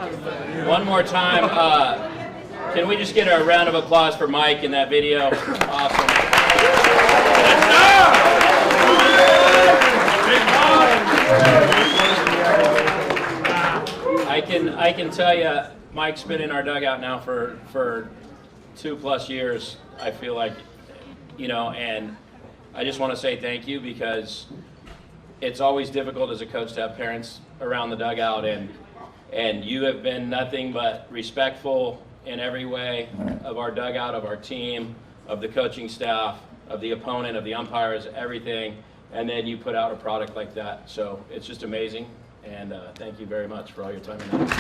One more time. Can we just get a round of applause for Mike in that video? Awesome. I can tell you, Mike's been in our dugout now for 2+ years. I feel like, you know, and I just want to say thank you, because it's always difficult as a coach to have parents around the dugout, and you have been nothing but respectful in every way of our dugout, of our team, of the coaching staff, of the opponent, of the umpires, everything, and then you put out a product like that. So it's just amazing, and thank you very much for all your time and effort.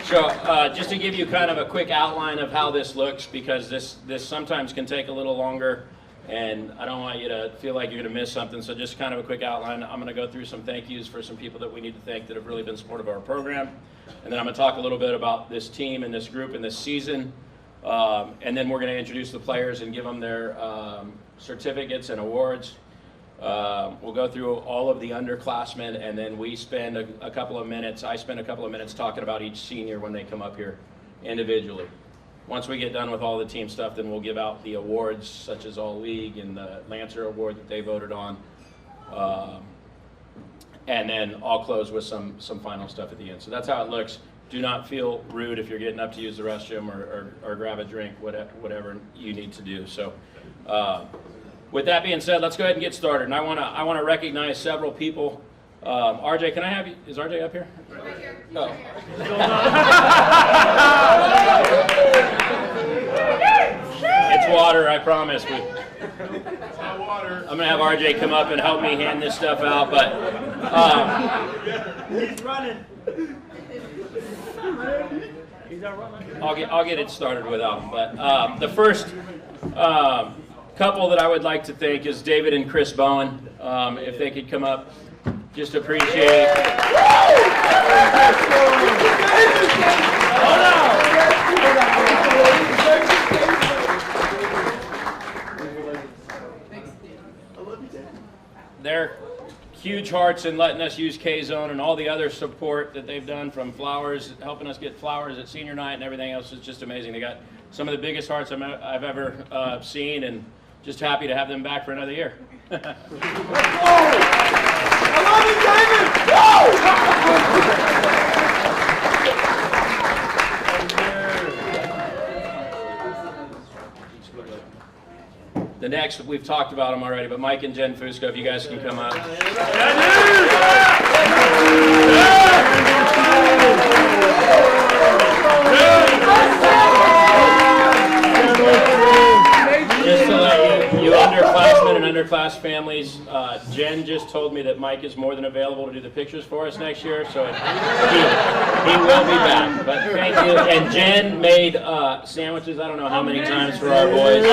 So just to give you kind of a quick outline of how this looks, because this sometimes can take a little longer, and I don't want you to feel like you're going to miss something. So just kind of a quick outline. I'm going to go through some thank yous for some people that we need to thank that have really been supportive of our program. And then I'm going to talk a little bit about this team and this group and this season. And then we're going to introduce the players and give them their certificates and awards. We'll go through all of the underclassmen, and then we spend a couple of minutes, I spend a couple of minutes talking about each senior when they come up here individually. Once we get done with all the team stuff, then we'll give out the awards, such as All-League and the Lancer Award that they voted on. And then I'll close with some final stuff at the end. So that's how it looks. Do not feel rude if you're getting up to use the restroom or grab a drink, whatever you need to do. So with that being said, let's go ahead and get started. And I want to recognize several people. RJ, can I have you? Is RJ up here? Right here. Oh. It's water, I promise. It's not water. I'm going to have RJ come up and help me hand this stuff out, but He's running. He's not running. I'll get it started without him. But the first couple that I would like to thank is David and Chris Bowen. If they could come up, just appreciate. They're huge hearts in letting us use K-Zone, and all the other support that they've done, from flowers, helping us get flowers at senior night and everything else, is just amazing. They got some of the biggest hearts I've ever seen, and just happy to have them back for another year. I love you, David! The next, we've talked about them already, but Mike and Jen Fusco, if you guys can come up. Just to let you underclassmen and underclass families, Jen just told me that Mike is more than available to do the pictures for us next year, so he will be back. But thank you. And Jen made sandwiches, I don't know how many times, for our boys.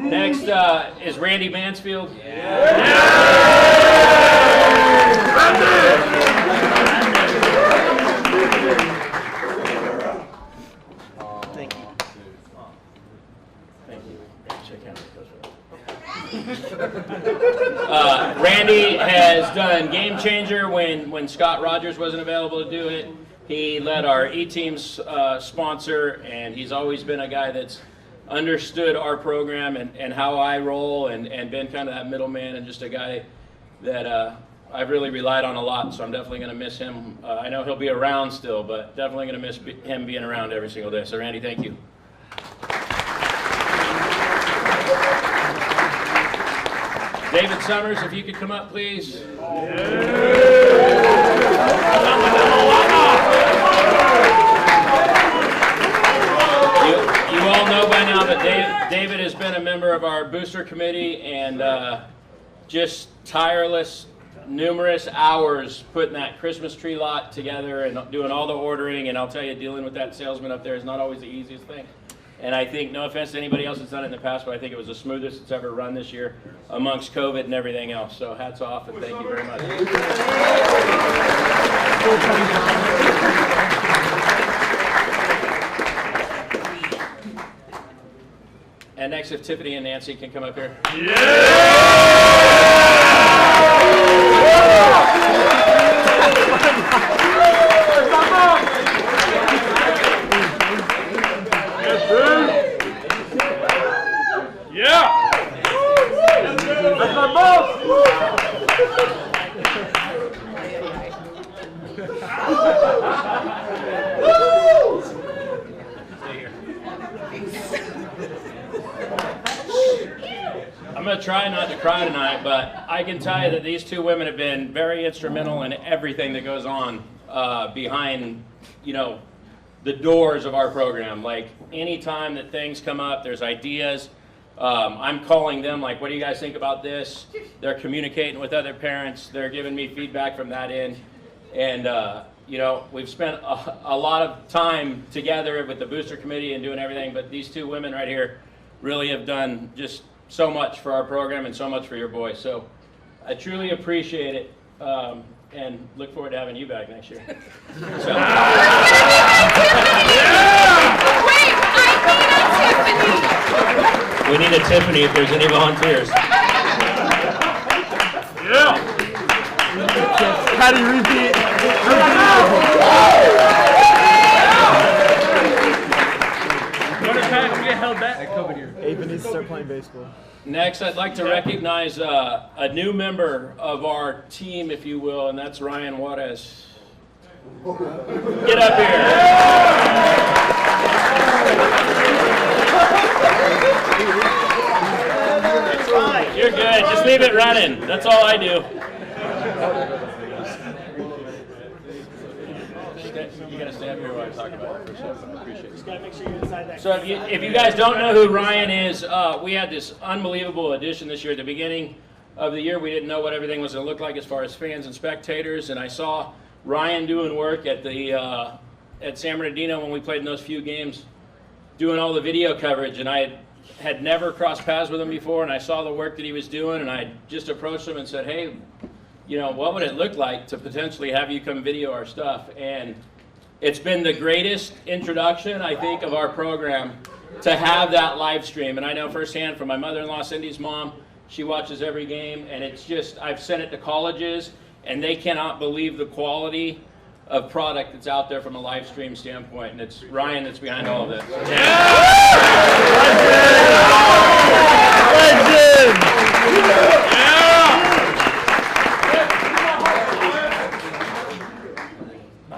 Next is Randy Mansfield. Thank you. Thank you. Randy has done Game Changer when Scott Rogers wasn't available to do it. He led our E-Teams sponsor, and he's always been a guy that's understood our program and how I roll, and been kind of that middleman, and just a guy that I've really relied on a lot, so I'm definitely going to miss him. I know he'll be around still, but definitely going to miss him being around every single day. So Randy, thank you. David Summers, if you could come up, please. You all know by now that David has been a member of our booster committee, and just tireless, numerous hours putting that Christmas tree lot together and doing all the ordering. And I'll tell you, dealing with that salesman up there is not always the easiest thing. And I think, no offense to anybody else that's done it in the past, but I think it was the smoothest it's ever run this year amongst COVID and everything else. So hats off and thank you very much. And next, if Tiffany and Nancy can come up here. I'm going to try not to cry tonight, but I can tell you that these two women have been very instrumental in everything that goes on behind, the doors of our program. Like, anytime that things come up, there's ideas, I'm calling them like, what do you guys think about this? They're communicating with other parents. They're giving me feedback from that end. And, we've spent a lot of time together with the booster committee and doing everything, but these two women right here really have done just so much for our program and so much for your boys. So I truly appreciate it, and look forward to having you back next year. So. We need a Tiffany if there's any volunteers. Yeah. How do you repeat? Get held back. Ava needs to start playing baseball. Next, I'd like to recognize a new member of our team, if you will, and that's Ryan Juarez. Get up here. You're good. Just leave it running. That's all I do. You gotta stay up here while I talk about it for a second. I appreciate it. Just gotta make sure you're inside that. So if you guys don't know who Ryan is, we had this unbelievable addition this year. At the beginning of the year, we didn't know what everything was going to look like as far as fans and spectators. And I saw Ryan doing work at the at San Bernardino when we played in those few games, doing all the video coverage. And I had never crossed paths with him before, and I saw the work that he was doing, and I just approached him and said, hey, what would it look like to potentially have you come video our stuff? And it's been the greatest introduction, I think, of our program to have that live stream. And I know firsthand from my mother-in-law, Cindy's mom, she watches every game, and it's just, I've sent it to colleges, and they cannot believe the quality of product that's out there from a live stream standpoint. And it's Ryan that's behind all of this.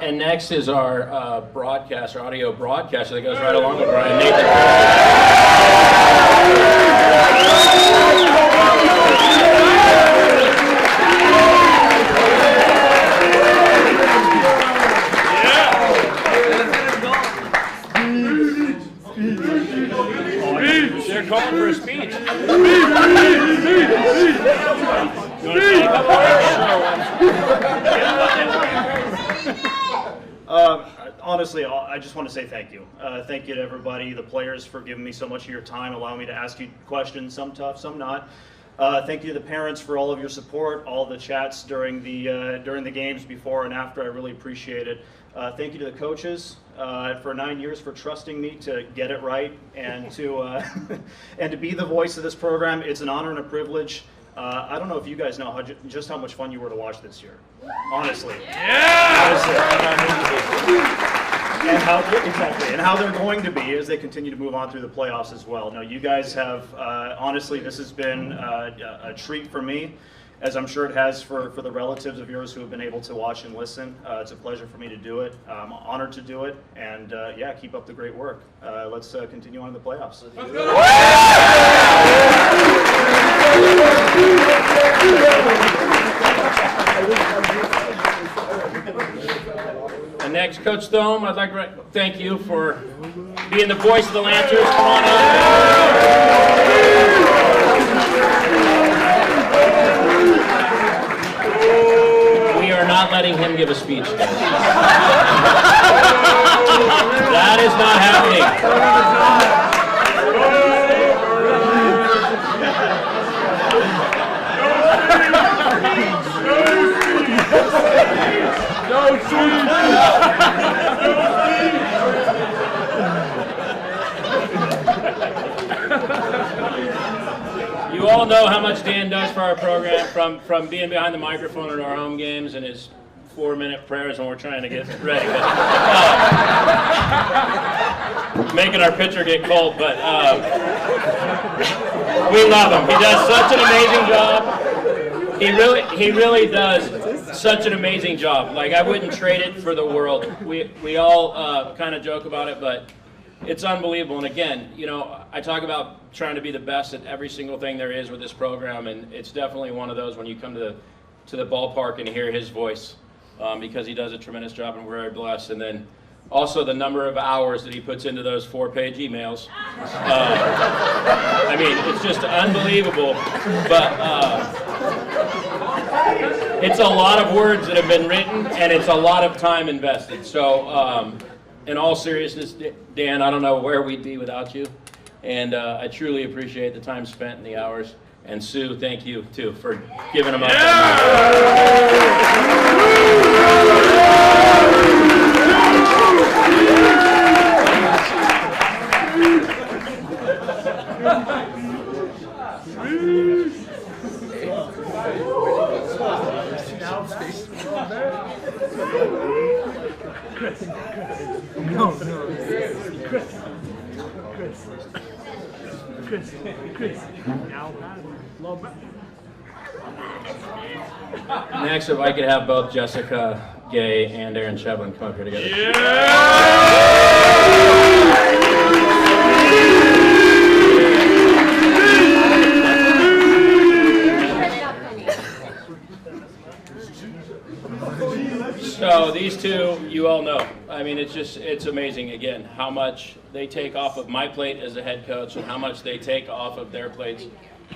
And next is our broadcaster, audio broadcaster that goes right along with Ryan, Nathan. They're calling for a speech. You want to say a couple words? Honestly, I just want to say thank you. Thank you to everybody, the players, for giving me so much of your time, allowing me to ask you questions, some tough, some not. Thank you to the parents for all of your support, all the chats during the games before and after. I really appreciate it. Thank you to the coaches for 9 years for trusting me to get it right and to and to be the voice of this program. It's an honor and a privilege. I don't know if you guys know just how much fun you were to watch this year. Honestly. And how they're going to be as they continue to move on through the playoffs as well. Now, you guys have honestly, this has been a treat for me, as I'm sure it has for the relatives of yours who have been able to watch and listen. It's a pleasure for me to do it. I'm honored to do it, and yeah, keep up the great work. Let's continue on in the playoffs. Let's go. And next, Coach Thome, I'd like to thank you for being the voice of the Lancers. Come on in. We are not letting him give a speech. That is not happening. You all know how much Dan does for our program, from being behind the microphone at our home games and his 4-minute prayers when we're trying to get ready. Making our pitcher get cold, but we love him. He does such an amazing job. He really does such an amazing job. Like, I wouldn't trade it for the world. We all kind of joke about it, but it's unbelievable. And again, you know, I talk about trying to be the best at every single thing there is with this program, and it's definitely one of those when you come to the ballpark and hear his voice, because he does a tremendous job, and we're very blessed. And then also the number of hours that he puts into those 4-page emails. I mean, it's just unbelievable. But it's a lot of words that have been written, and it's a lot of time invested. So in all seriousness, Dan, I don't know where we'd be without you. And I truly appreciate the time spent and the hours. And Sue, thank you, too, for giving them up. Next, if I could have both Jessica Gay and Aaron Shevlin come up here together. So these two, you all know. I mean, it's amazing, again, how much they take off of my plate as a head coach and how much they take off of their plates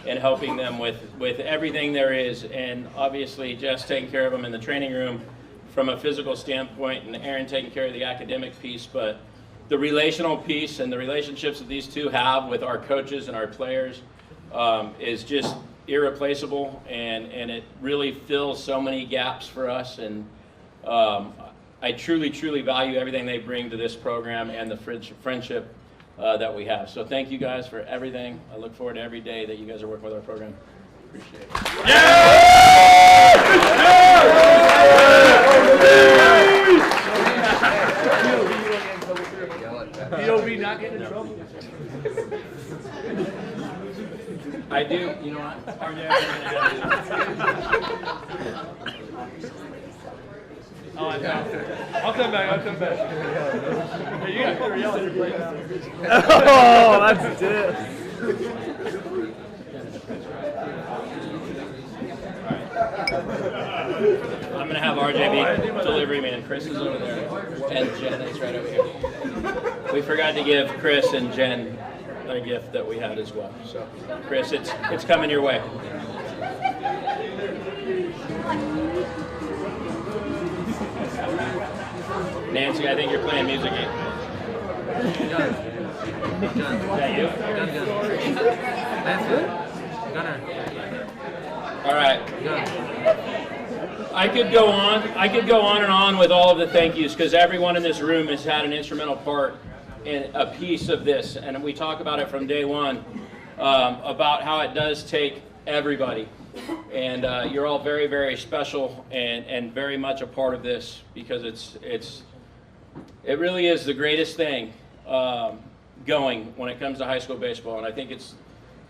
and helping them with everything there is. And obviously, Jess taking care of them in the training room from a physical standpoint, and Aaron taking care of the academic piece. But the relational piece and the relationships that these two have with our coaches and our players is just irreplaceable, and it really fills so many gaps for us. And I truly, truly value everything they bring to this program and the friendship that we have. So thank you guys for everything. I look forward to every day that you guys are working with our program. Appreciate it. POV not getting in trouble. I do, you know what? Oh, I know. I'll come back. Hey, you guys better yell at your plate now. Oh, that's it. I'm going to have RJ be delivery man. Chris is over there, and Jen is right over here. We forgot to give Chris and Jen a gift that we had as well. So, Chris, it's coming your way. Nancy, I think you're playing music. Is that you? All right. I could go on and on with all of the thank yous, because everyone in this room has had an instrumental part in a piece of this, and we talk about it from day one, about how it does take everybody. And you're all very, very special and very much a part of this, because it really is the greatest thing going when it comes to high school baseball. And I think it's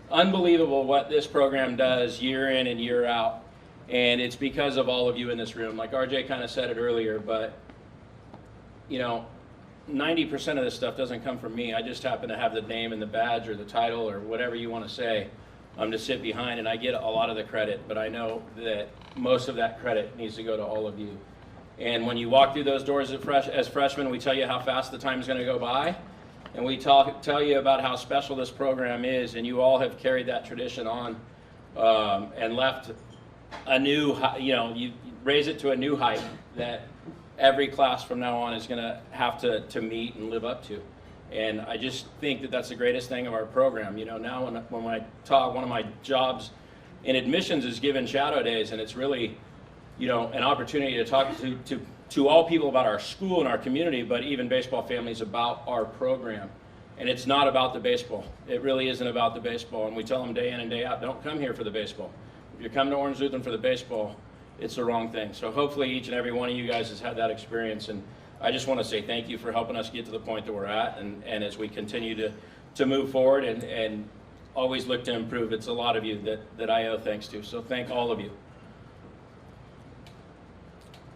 unbelievable what this program does year in and year out. And it's because of all of you in this room. Like RJ kind of said it earlier, but you know, 90% of this stuff doesn't come from me. I just happen to have the name and the badge or the title or whatever you want to say to sit behind, and I get a lot of the credit, but I know that most of that credit needs to go to all of you. And when you walk through those doors as freshmen, we tell you how fast the time is going to go by, and we tell you about how special this program is, and you all have carried that tradition on and left a new, you raise it to a new height that every class from now on is going to have to meet and live up to. And I just think that that's the greatest thing of our program. You know, now when I talk, one of my jobs in admissions is given shadow days, and it's really, you know, an opportunity to talk to all people about our school and our community, but even baseball families about our program. And it's not about the baseball. It really isn't about the baseball. And we tell them day in and day out, don't come here for the baseball. If you come to Orange Lutheran for the baseball, it's the wrong thing. So hopefully each and every one of you guys has had that experience. And I just want to say thank you for helping us get to the point that we're at. And as we continue to move forward and always look to improve, it's a lot of you that I owe thanks to. So thank all of you.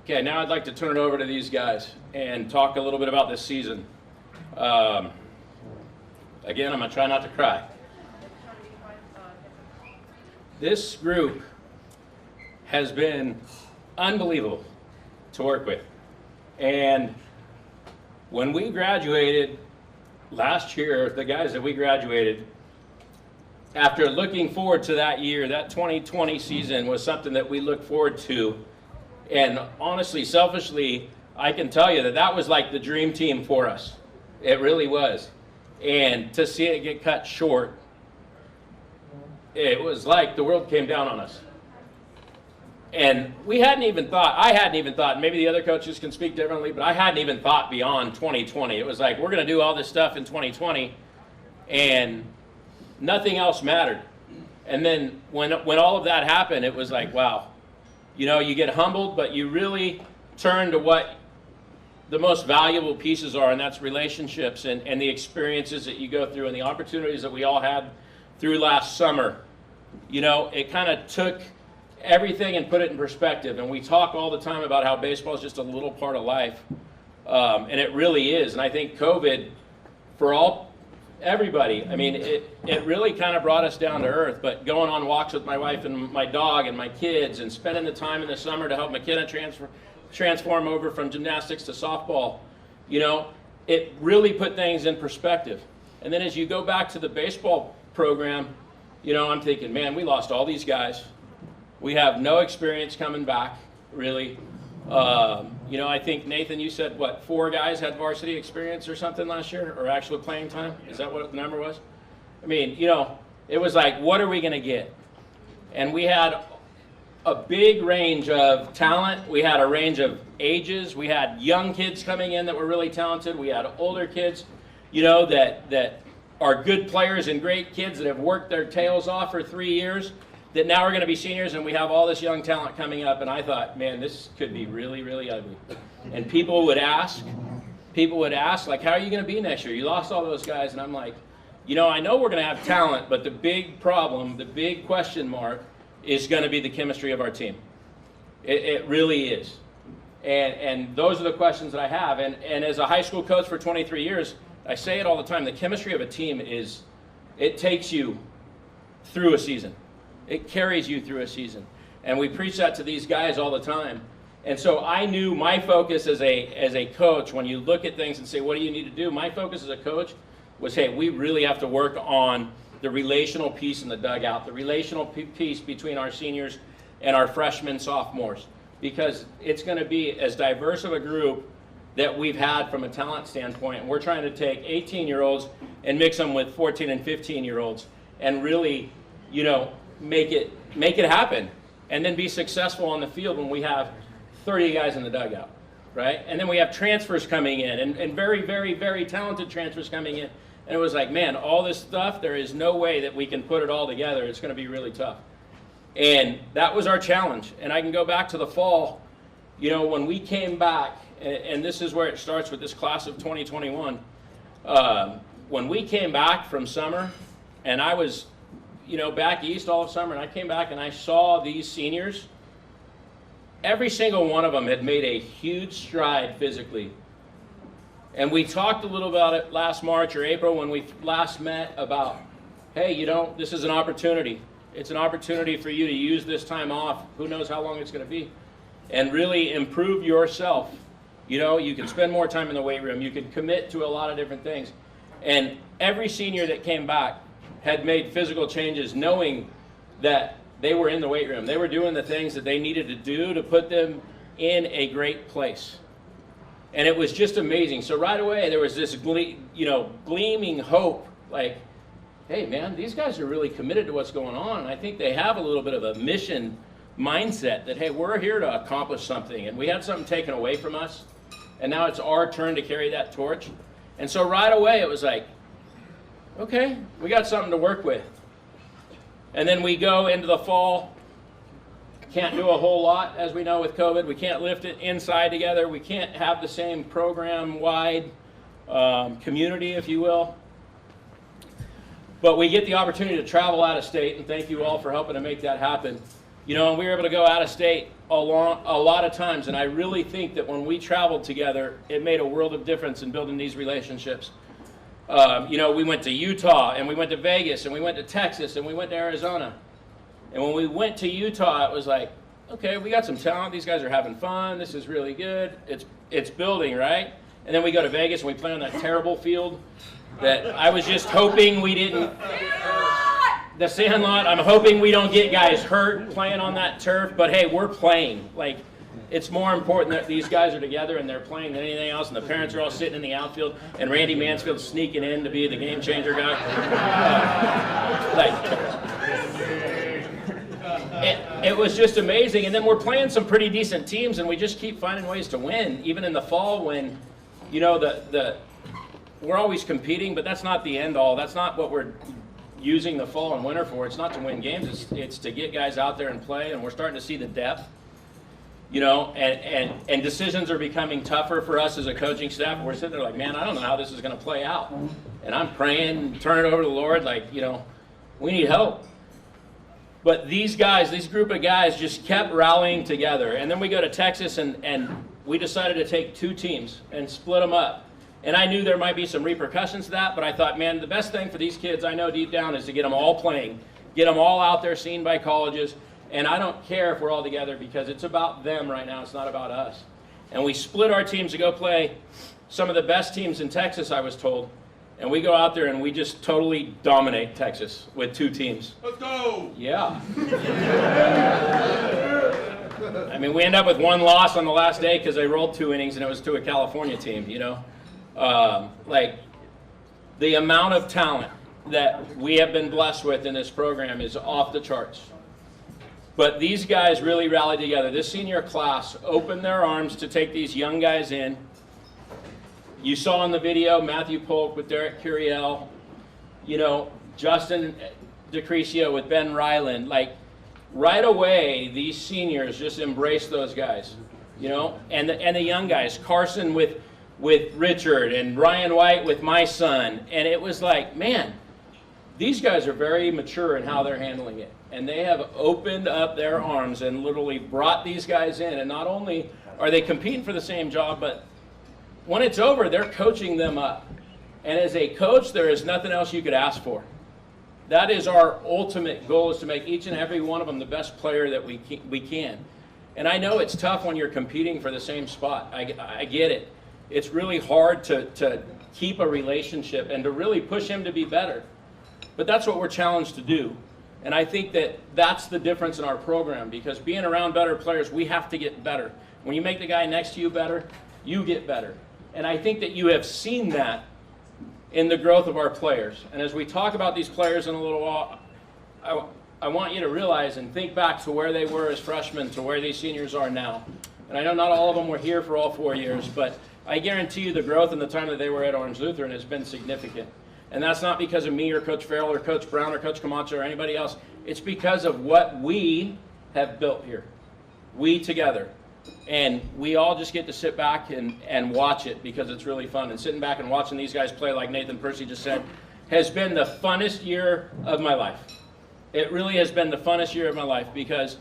Okay, now I'd like to turn it over to these guys and talk a little bit about this season. Again, I'm going to try not to cry. This group has been unbelievable to work with. And when we graduated last year, the guys that we graduated, after looking forward to that year, that 2020 season was something that we looked forward to. And honestly, selfishly, I can tell you that that was like the dream team for us. It really was. And to see it get cut short, it was like the world came down on us. And we hadn't even thought, I hadn't even thought, maybe the other coaches can speak differently, but I hadn't even thought beyond 2020. It was like, we're going to do all this stuff in 2020, and nothing else mattered. And then when all of that happened, it was like, wow. You know, you get humbled, but you really turn to what the most valuable pieces are, and that's relationships and the experiences that you go through and the opportunities that we all had through last summer. You know, it kind of took everything and put it in perspective. And we talk all the time about how baseball is just a little part of life, and it really is. And I think COVID, for everybody, I mean, it really kind of brought us down to earth. But going on walks with my wife and my dog and my kids, and spending the time in the summer to help McKenna transform over from gymnastics to softball, you know, it really put things in perspective. And then as you go back to the baseball program, you know, I'm thinking, man, we lost all these guys. We have no experience coming back, really. You know, I think, Nathan, you said, what, 4 guys had varsity experience or something last year, or actual playing time? Is that what the number was? I mean, you know, it was like, what are we going to get? And we had a big range of talent. We had a range of ages. We had young kids coming in that were really talented. We had older kids, you know, that are good players and great kids that have worked their tails off for 3 years, that now are going to be seniors, and we have all this young talent coming up. And I thought, man, this could be really, really ugly. And people would ask, like, how are you going to be next year? You lost all those guys. And I'm like, you know, I know we're going to have talent, but the big problem, the big question mark is going to be the chemistry of our team. It really is. And those are the questions that I have. And as a high school coach for 23 years, I say it all the time, the chemistry of a team it takes you through a season. It carries you through a season. And we preach that to these guys all the time. And so I knew my focus as a coach, when you look at things and say, what do you need to do? My focus as a coach was, hey, we really have to work on the relational piece in the dugout, the relational piece between our seniors and our freshmen, sophomores, because it's going to be as diverse of a group that we've had from a talent standpoint. And we're trying to take 18-year-olds and mix them with 14 and 15-year-olds and really, you know, make it happen, and then be successful on the field when we have 30 guys in the dugout, right? And then we have transfers coming in, and very, very, very talented transfers coming in. And it was like, man, all this stuff, there is no way that we can put it all together. It's going to be really tough. And that was our challenge. And I can go back to the fall, you know, when we came back, and this is where it starts with this class of 2021. When we came back from summer, and I was, you know, back east all of summer, and I came back and I saw these seniors. Every single one of them had made a huge stride physically. And we talked a little about it last March or April when we last met about, hey, you know, this is an opportunity. It's an opportunity for you to use this time off. Who knows how long it's going to be. And really improve yourself. You know, you can spend more time in the weight room. You can commit to a lot of different things. And every senior that came back had made physical changes knowing that they were in the weight room. They were doing the things that they needed to do to put them in a great place. And it was just amazing. So right away there was this gleaming hope, like, hey man, these guys are really committed to what's going on. And I think they have a little bit of a mission mindset that, hey, we're here to accomplish something. And we had something taken away from us. And now it's our turn to carry that torch. And so right away it was like, okay, we got something to work with. And then we go into the fall. Can't do a whole lot, as we know, with COVID. We can't lift it inside together. We can't have the same program-wide community, if you will. But we get the opportunity to travel out of state, and thank you all for helping to make that happen. You know, and we were able to go out of state a lot of times, and I really think that when we traveled together, it made a world of difference in building these relationships. You know, we went to Utah, and we went to Vegas, and we went to Texas, and we went to Arizona. And when we went to Utah, it was like, okay, we got some talent. These guys are having fun. This is really good. It's building, right? And then we go to Vegas, and we play on that terrible field that I was just hoping we didn't. The Sandlot, I'm hoping we don't get guys hurt playing on that turf. But, hey, we're playing. Like, it's more important that these guys are together and they're playing than anything else. And the parents are all sitting in the outfield, and Randy Mansfield's sneaking in to be the game changer guy. It was just amazing. And then we're playing some pretty decent teams, and we just keep finding ways to win, even in the fall when, you know, we're always competing, but that's not the end all. That's not what we're using the fall and winter for. It's not to win games. It's to get guys out there and play, and we're starting to see the depth. You know, and decisions are becoming tougher for us as a coaching staff. We're sitting there like, man, I don't know how this is going to play out. And I'm praying, turn it over to the Lord, like, you know, we need help. But these guys, this group of guys just kept rallying together. And then we go to Texas, and we decided to take 2 teams and split them up. And I knew there might be some repercussions to that, but I thought, man, the best thing for these kids, I know deep down, is to get them all playing, get them all out there seen by colleges. And I don't care if we're all together because it's about them right now. It's not about us. And we split our teams to go play some of the best teams in Texas, I was told. And we go out there and we just totally dominate Texas with 2 teams. Let's go! Yeah. I mean, we end up with 1 loss on the last day because they rolled 2 innings and it was to a California team, you know. Like, the amount of talent that we have been blessed with in this program is off the charts. But these guys really rallied together. This senior class opened their arms to take these young guys in. You saw in the video Matthew Polk with Derek Curiel, you know, Justin DeCrescio with Ben Ryland. Like, right away, these seniors just embraced those guys, you know, and the young guys, Carson with Richard and Ryan White with my son. And it was like, man, these guys are very mature in how they're handling it. And they have opened up their arms and literally brought these guys in. And not only are they competing for the same job, but when it's over, they're coaching them up. And as a coach, there is nothing else you could ask for. That is our ultimate goal, is to make each and every one of them the best player that we can. And I know it's tough when you're competing for the same spot. I get it. It's really hard to keep a relationship and to really push him to be better. But that's what we're challenged to do. And I think that that's the difference in our program, because being around better players, we have to get better. When you make the guy next to you better, you get better. And I think that you have seen that in the growth of our players. And as we talk about these players in a little while, I want you to realize and think back to where they were as freshmen to where these seniors are now. And I know not all of them were here for all 4 years, but I guarantee you the growth in the time that they were at Orange Lutheran has been significant. And that's not because of me or Coach Farrell or Coach Brown or Coach Camacho or anybody else. It's because of what we have built here. We together. And we all just get to sit back and watch it because it's really fun. And sitting back and watching these guys play, like Nathan Percy just said, has been the funnest year of my life. It really has been the funnest year of my life, because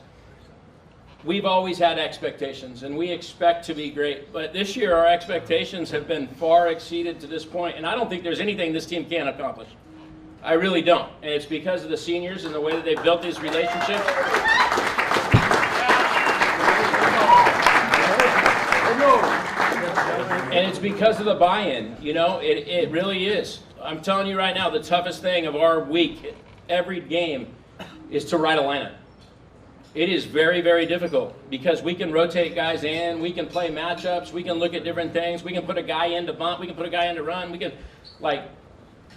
we've always had expectations and we expect to be great. But this year our expectations have been far exceeded to this point, and I don't think there's anything this team can't accomplish. I really don't. And it's because of the seniors and the way that they've built these relationships. And it's because of the buy-in, you know, it really is. I'm telling you right now, the toughest thing of our week, every game, is to write a lineup. It is very, very difficult because we can rotate guys in, we can play matchups, we can look at different things, we can put a guy in to bunt, we can put a guy in to run, we can, like,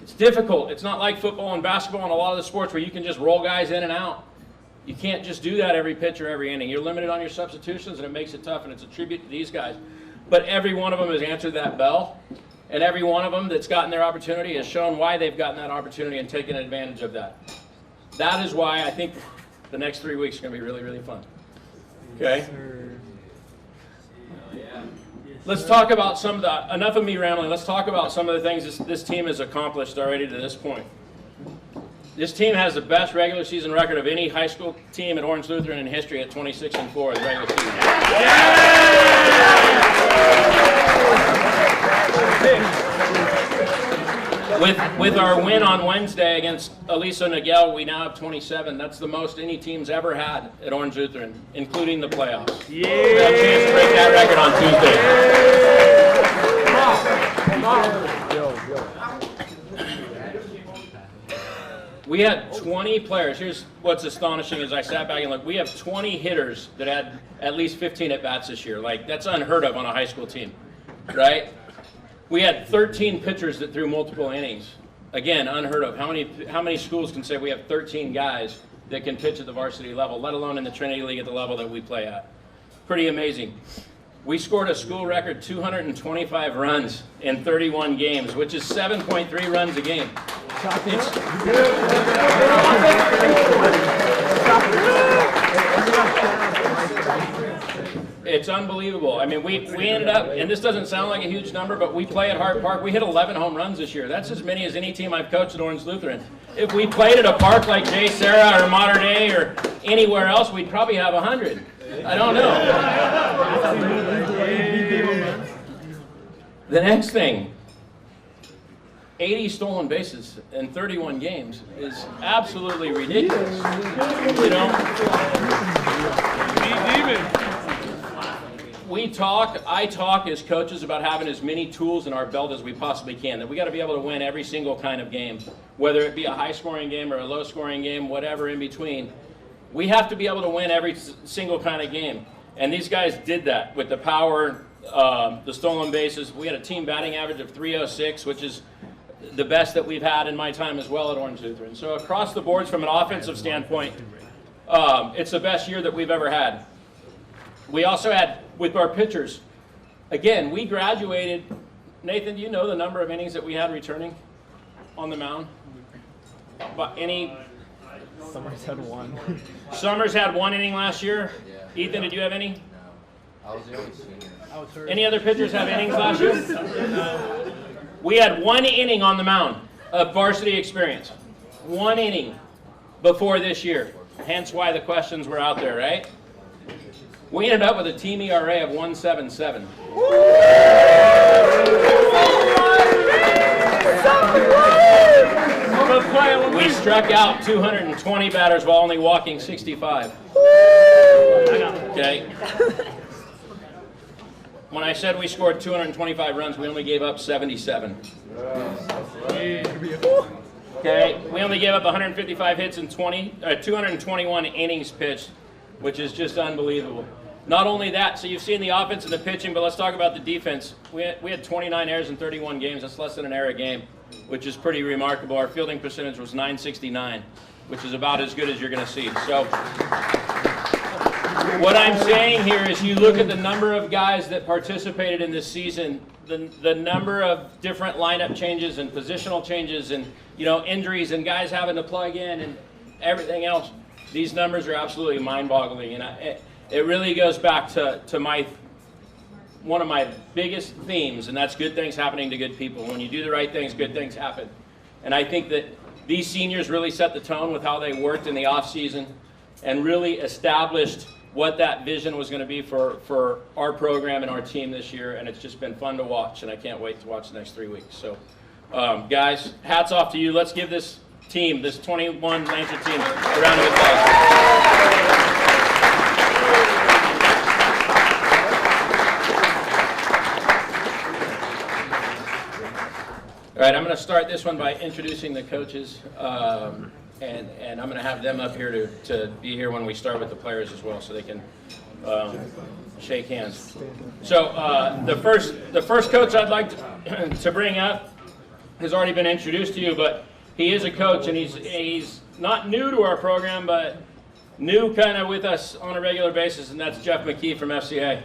It's difficult. It's not like football and basketball and a lot of the sports where you can just roll guys in and out. You can't just do that every pitch or every inning. You're limited on your substitutions, and it makes it tough, and it's a tribute to these guys. But every one of them has answered that bell, and every one of them that's gotten their opportunity has shown why they've gotten that opportunity and taken advantage of that. That is why I think the next 3 weeks are going to be really, really fun. Okay? Let's talk about some of the, enough of me rambling, let's talk about some of the things this team has accomplished already to this point. This team has the best regular season record of any high school team at Orange Lutheran in history at 26-4 in the regular season. With our win on Wednesday against Aliso Niguel, we now have 27. That's the most any team's ever had at Orange Lutheran, including the playoffs. Yeah. We have a chance to break that record on Tuesday. We had 20 players. Here's what's astonishing as I sat back and looked. We have 20 hitters that had at least 15 at-bats this year. Like, that's unheard of on a high school team, right? We had 13 pitchers that threw multiple innings. Again, unheard of. How many schools can say we have 13 guys that can pitch at the varsity level, let alone in the Trinity League at the level that we play at? Pretty amazing. We scored a school record 225 runs in 31 games, which is 7.3 runs a game. It's unbelievable. I mean, we ended up, and this doesn't sound like a huge number, but we play at Hart Park. We hit 11 home runs this year. That's as many as any team I've coached at Orange Lutheran. If we played at a park like J. Sarah or Mater Dei or anywhere else, we'd probably have 100. I don't know. The next thing, 80 stolen bases in 31 games is absolutely ridiculous. You know? I talk as coaches about having as many tools in our belt as we possibly can, that we got to be able to win every single kind of game, whether it be a high-scoring game or a low-scoring game, whatever in between. We have to be able to win every single kind of game. And these guys did that with the power, the stolen bases. We had a team batting average of .306, which is the best that we've had in my time as well at Orange Lutheran. So across the boards from an offensive standpoint, it's the best year that we've ever had. We also had, with our pitchers, again, we graduated. Nathan, do you know the number of innings that we had returning on the mound? But any? Summers had one. Summers had 1 inning last year. Yeah. Ethan, did you have any? No. I was the only senior. Any other pitchers have innings last year? No. We had 1 inning on the mound of varsity experience. 1 inning before this year. Hence why the questions were out there, right? We ended up with a team ERA of 1.77. We struck out 220 batters while only walking 65. Okay. When I said we scored 225 runs, we only gave up 77. Okay. We only gave up 155 hits and 221 innings pitched, which is just unbelievable. Not only that, so you've seen the offense and the pitching, but let's talk about the defense. We had 29 errors in 31 games. That's less than an error a game, which is pretty remarkable. Our fielding percentage was .969, which is about as good as you're going to see. So what I'm saying here is you look at the number of guys that participated in this season, the number of different lineup changes and positional changes and, you know, injuries and guys having to plug in and everything else. These numbers are absolutely mind-boggling, and it really goes back to one of my biggest themes, and that's good things happening to good people. When you do the right things, good things happen. And I think that these seniors really set the tone with how they worked in the off-season and really established what that vision was going to be for our program and our team this year, and it's just been fun to watch, and I can't wait to watch the next 3 weeks. So, guys, hats off to you. Let's give this team, this 21 Lancer team, a round of applause. All right, I'm going to start this one by introducing the coaches, and I'm going to have them up here to be here when we start with the players as well, so they can shake hands. So the first coach I'd like to bring up has already been introduced to you, but he is a coach, and he's not new to our program, but new kind of with us on a regular basis, and that's Jeff McKee from FCA.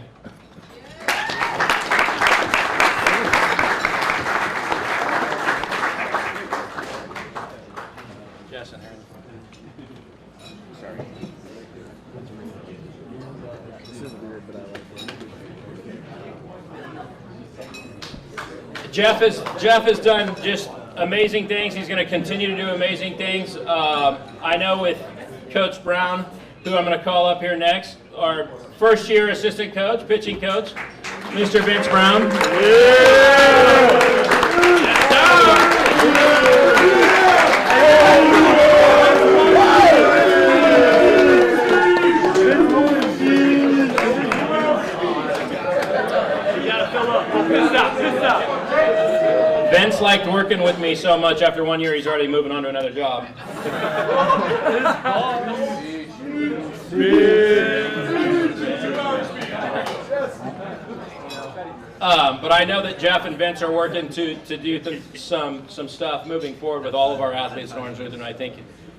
Jess and Aaron. Sorry. This is weird, but I like it. Jeff has done just amazing things. He's going to continue to do amazing things. I know with Coach Brown, who I'm going to call up here next, our first-year assistant coach, pitching coach, Mr. Vince Brown. Vince liked working with me so much after 1 year he's already moving on to another job. But I know that Jeff and Vince are working to do some stuff moving forward with all of our athletes in Orange Lutheran. I think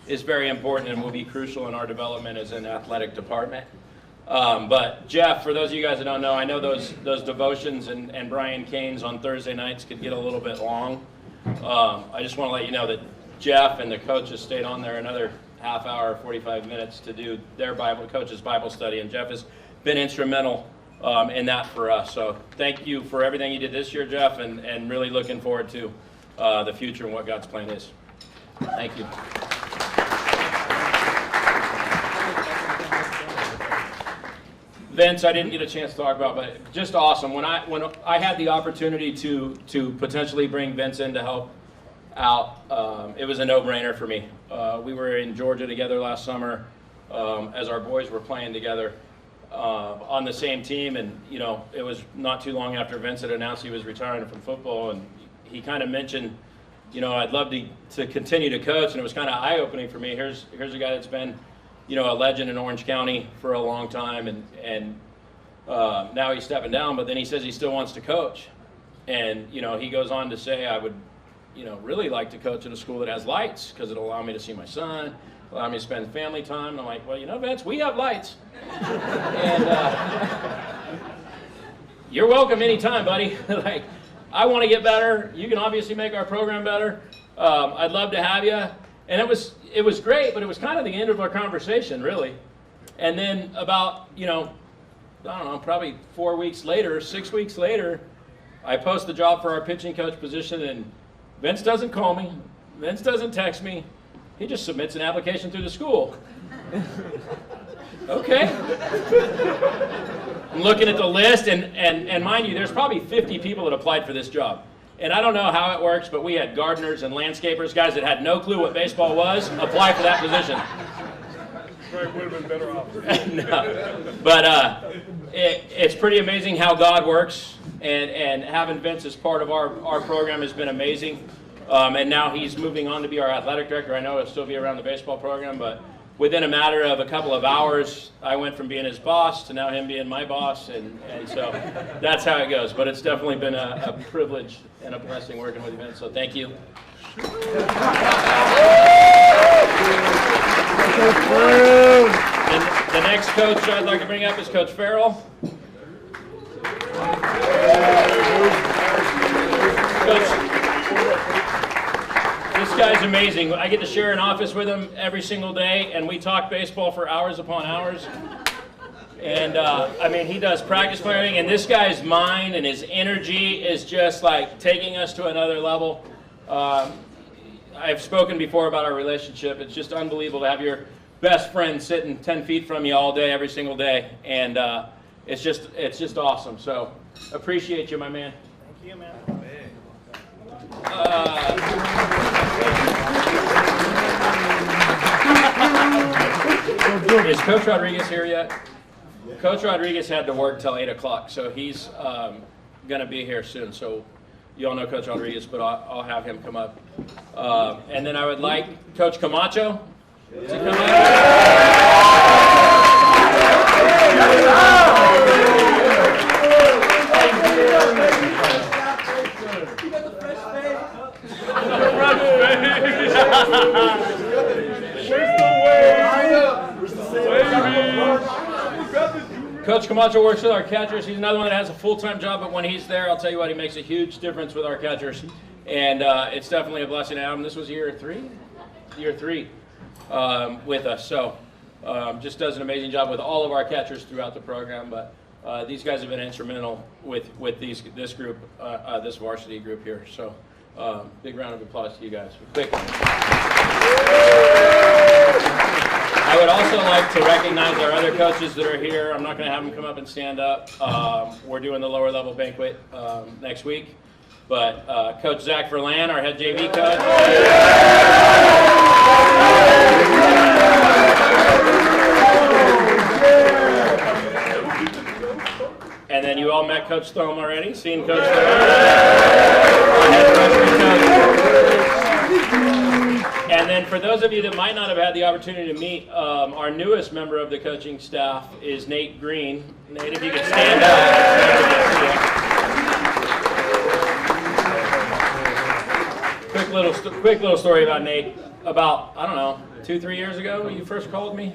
is very important and will be crucial in our development as an athletic department. But Jeff, for those of you guys that don't know, I know those devotions and Brian Canes on Thursday nights could get a little bit long. I just want to let you know that Jeff and the coaches stayed on there another half hour, 45 minutes to do their coach's Bible study, and Jeff has been instrumental in that for us. So thank you for everything you did this year, Jeff, and really looking forward to the future and what God's plan is. Thank you. Vince, I didn't get a chance to talk about, but just awesome. When I had the opportunity to potentially bring Vince in to help out, it was a no-brainer for me. We were in Georgia together last summer as our boys were playing together on the same team, and it was not too long after Vince had announced he was retiring from football, and he kind of mentioned, I'd love to continue to coach, and it was kind of eye-opening for me. Here's a guy that's been a legend in Orange County for a long time, and now he's stepping down, but then he says he still wants to coach. And, he goes on to say, I would, really like to coach at a school that has lights, because it'll allow me to see my son, allow me to spend family time. And I'm like, well, Vince, we have lights. And you're welcome anytime, buddy. Like, I want to get better. You can obviously make our program better. I'd love to have you. And it was great, but it was kind of the end of our conversation, really. And then about, I don't know, probably 4 weeks later, 6 weeks later, I post the job for our pitching coach position, and Vince doesn't call me. Vince doesn't text me. He just submits an application through the school. Okay. I'm looking at the list, and mind you, there's probably 50 people that applied for this job. And I don't know how it works, but we had gardeners and landscapers, guys that had no clue what baseball was, apply for that position. Right, would have been better off. No. But it's pretty amazing how God works, and having Vince as part of our program has been amazing. And now he's moving on to be our athletic director. I know he'll still be around the baseball program, but within a matter of a couple of hours, I went from being his boss to now him being my boss, and so that's how it goes. But it's definitely been a privilege and a blessing working with you, Vince, so thank you. And the next coach I'd like to bring up is Coach Farrell. This guy's amazing. I get to share an office with him every single day, and we talk baseball for hours upon hours. And he does practice planning, and this guy's mind and his energy is just like taking us to another level. I've spoken before about our relationship. It's just unbelievable to have your best friend sitting 10 feet from you all day, every single day, and it's just awesome. So appreciate you, my man. Thank you, man. Is Coach Rodriguez here yet? Coach Rodriguez had to work till 8 o'clock, so he's going to be here soon. So you all know Coach Rodriguez, but I'll have him come up. And then I would like Coach Camacho to come up. Camacho works with our catchers. He's another one that has a full-time job, but when he's there, I'll tell you what, he makes a huge difference with our catchers. And it's definitely a blessing to have him. This was year three with us. So just does an amazing job with all of our catchers throughout the program. But these guys have been instrumental with this group, this varsity group here. So big round of applause to you guys. Quick. I would also like to recognize our other coaches that are here. I'm not going to have them come up and stand up. We're doing the lower level banquet next week. But Coach Zach Verlan, our head JV coach. And then you all met Coach Thome already. Seen Coach Thome. Our head freshman coach. And then for those of you that might not have had the opportunity to meet, our newest member of the coaching staff is Nate Green. Nate, if you could stand up. Quick little story about Nate. About, I don't know, 2-3 years ago when you first called me?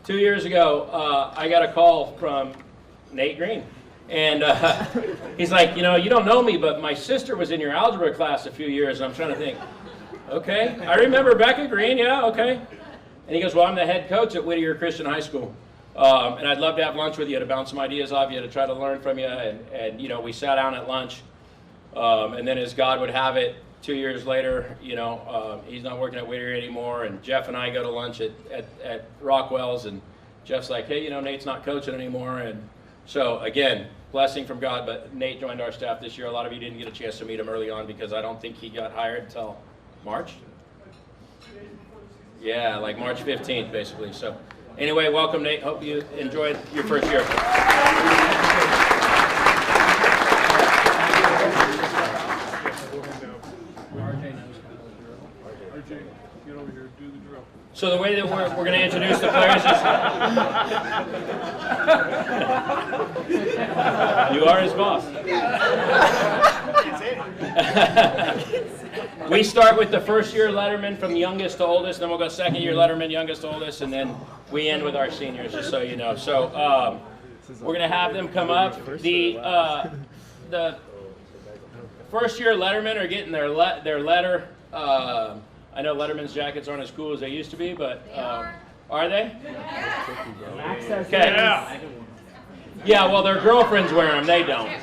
2 years ago, I got a call from Nate Green. And he's like, you know, you don't know me, but my sister was in your algebra class a few years, and I'm trying to think, okay, I remember Becca Green, yeah, okay. And he goes, well, I'm the head coach at Whittier Christian High School, and I'd love to have lunch with you to bounce some ideas off you, to try to learn from you. And you know, we sat down at lunch, and then as God would have it, 2 years later, you know, he's not working at Whittier anymore, and Jeff and I go to lunch at Rockwell's, and Jeff's like, hey, you know, Nate's not coaching anymore. And so, again, blessing from God, but Nate joined our staff this year. A lot of you didn't get a chance to meet him early on because I don't think he got hired until March? Yeah, like March 15th, basically. So anyway, welcome, Nate. Hope you enjoyed your first year. RJ, get over here, do the drill. So the way that we're going to introduce the players is... You are his boss. We start with the first-year letterman from youngest to oldest, then we'll go second-year letterman, youngest to oldest, and then we end with our seniors, just so you know. So we're going to have them come up. The first-year lettermen are getting their letter. I know letterman's jackets aren't as cool as they used to be, but are they? Okay. Yeah, well, their girlfriends wear them. They don't. Hey,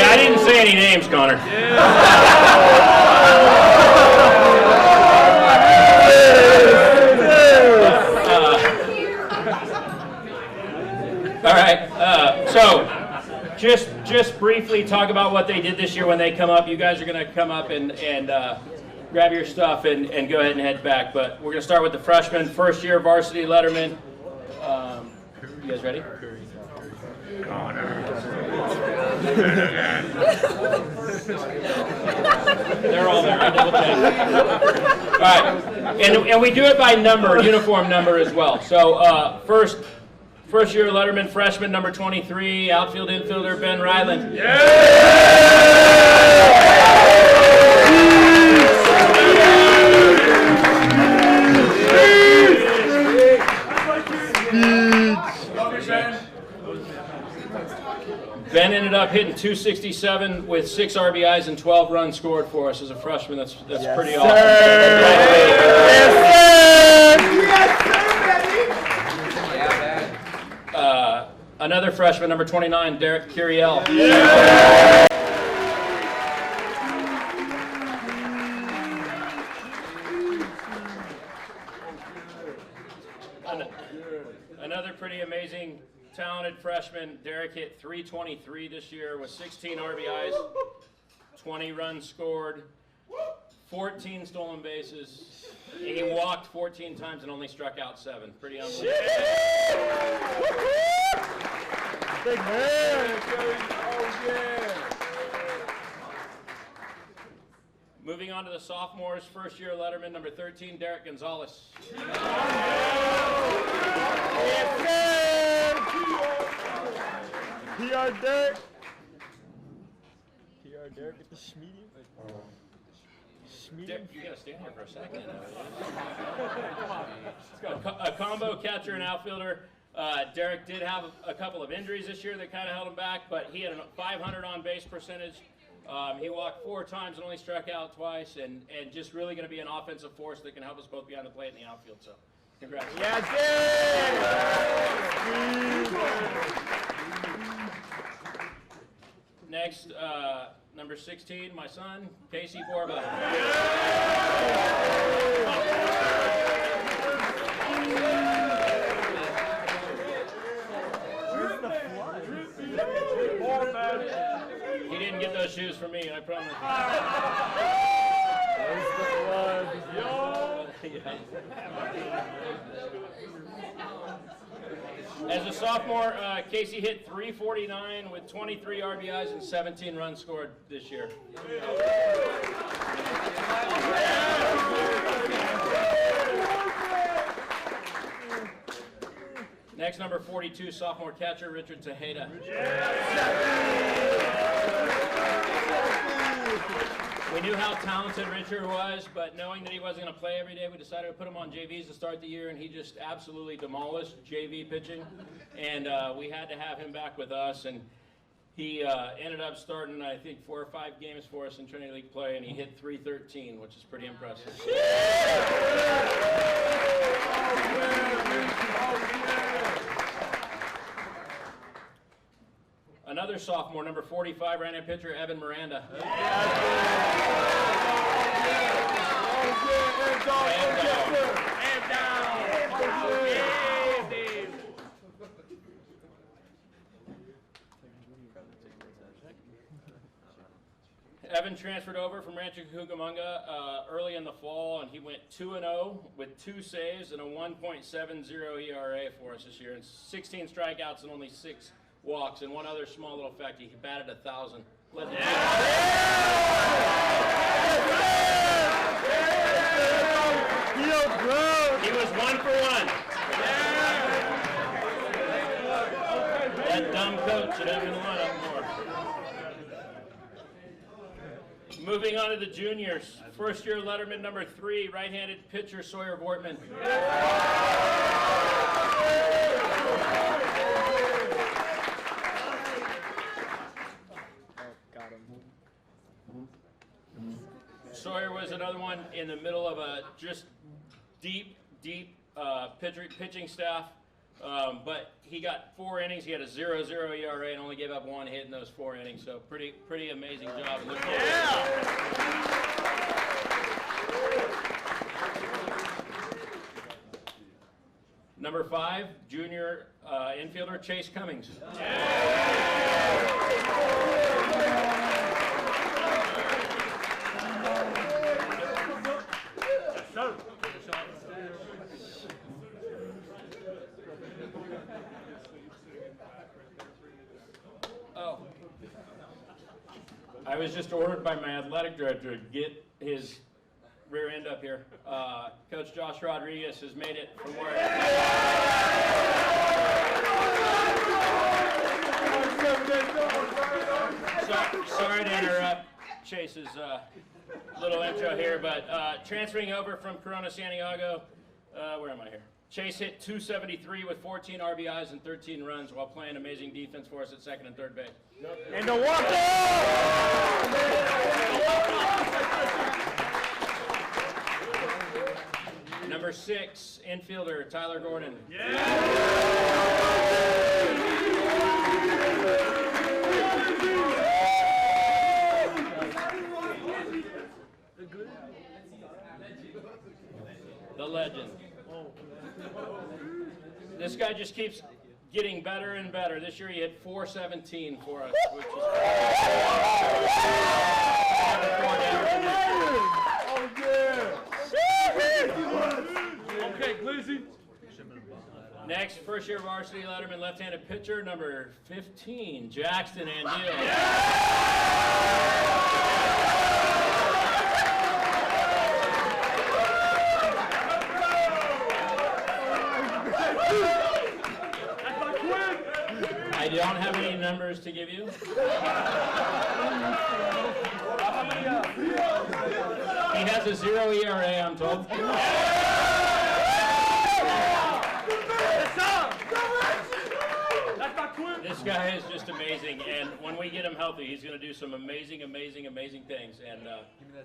I didn't say any names, Connor. All right. So, just briefly talk about what they did this year when they come up. You guys are going to come up and grab your stuff and go ahead and head back. But we're going to start with the freshmen, first-year varsity letterman. You guys ready? They're all there. I double check. All right, and we do it by number, uniform number as well. So first year letterman, freshman number 23, outfield infielder Ben Ryland. Ben ended up hitting 267 with 6 RBIs and 12 runs scored for us as a freshman. That's pretty awesome. Another freshman, number 29, Derek Curiel. Another pretty amazing, talented freshman. Derek hit 323 this year with 16 RBIs, 20 runs scored, 14 stolen bases. He walked 14 times and only struck out 7. Pretty unbelievable. Big man. Oh, yeah. Moving on to the sophomores, first year letterman, number 13, Derek Gonzalez. PR Derek. PR Derek at the Schmedium. Dick, you gotta stand here for a second. A combo catcher and outfielder. Derek did have a couple of injuries this year that kind of held him back, but he had a 500 on base percentage. He walked 4 times and only struck out twice, and just really going to be an offensive force that can help us both behind the plate and the outfield. So, congrats. Yeah, Next, number 16, my son, Casey Borba. He didn't get those shoes from me, I promise. As a sophomore, Casey hit .349 with 23 RBIs and 17 runs scored this year. Next, number 42, sophomore catcher, Richard Tejeda. We knew how talented Richard was, but knowing that he wasn't going to play every day, we decided to put him on JVs to start the year, and he just absolutely demolished JV pitching. And we had to have him back with us, and he ended up starting, I think, 4 or 5 games for us in Trinity League play, and he hit .313, which is pretty impressive. Another sophomore, number 45, right-hand pitcher, Evan Miranda. Evan transferred over from Rancho Cucamonga early in the fall, and he went 2-0 with 2 saves and a 1.70 ERA for us this year, and 16 strikeouts and only 6 walks. And one other small little fact, he batted 1,000. He was 1 for 1. That dumb coach should have been lined up more. Moving on to the juniors. First year letterman number 3, right-handed pitcher Sawyer Vortman. Got him. Sawyer was another one in the middle of a just deep pitching staff, but he got 4 innings. He had a 0.0 ERA and only gave up 1 hit in those 4 innings. So pretty amazing job. Number 5, junior infielder Chase Cummings. Oh. I was just ordered by my athletic director to get his rear end up here. Coach Josh Rodriguez has made it from where sorry to interrupt Chase's little intro here, but transferring over from Corona Santiago, where am I here? Chase hit .273 with 14 RBIs and 13 runs while playing amazing defense for us at second and third base. And the walk-off! Number 6, infielder Tyler Gordon. The legend. This guy just keeps getting better and better. This year he hit .417 for us, which is Okay, Glizzy. Next, first year varsity letterman, left-handed pitcher, number 15, Jackson Andiel. I I don't have any numbers to give you. He has a 0 ERA, I'm told. This guy is just amazing, and when we get him healthy, he's going to do some amazing, amazing, amazing things. And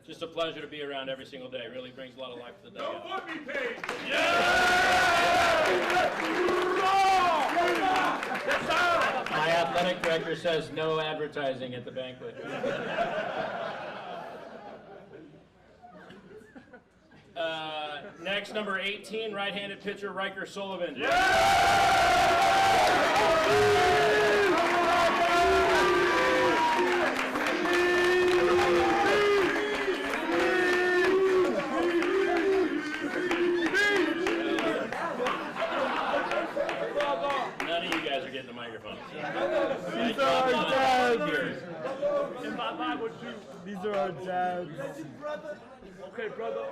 just a pleasure to be around every single day. Really brings a lot of life to the dugout. My athletic director says no advertising at the banquet. Next, number 18, right-handed pitcher Riker Sullivan. None of you guys are getting the microphone. These are our dads. These are our dads. Okay, brother.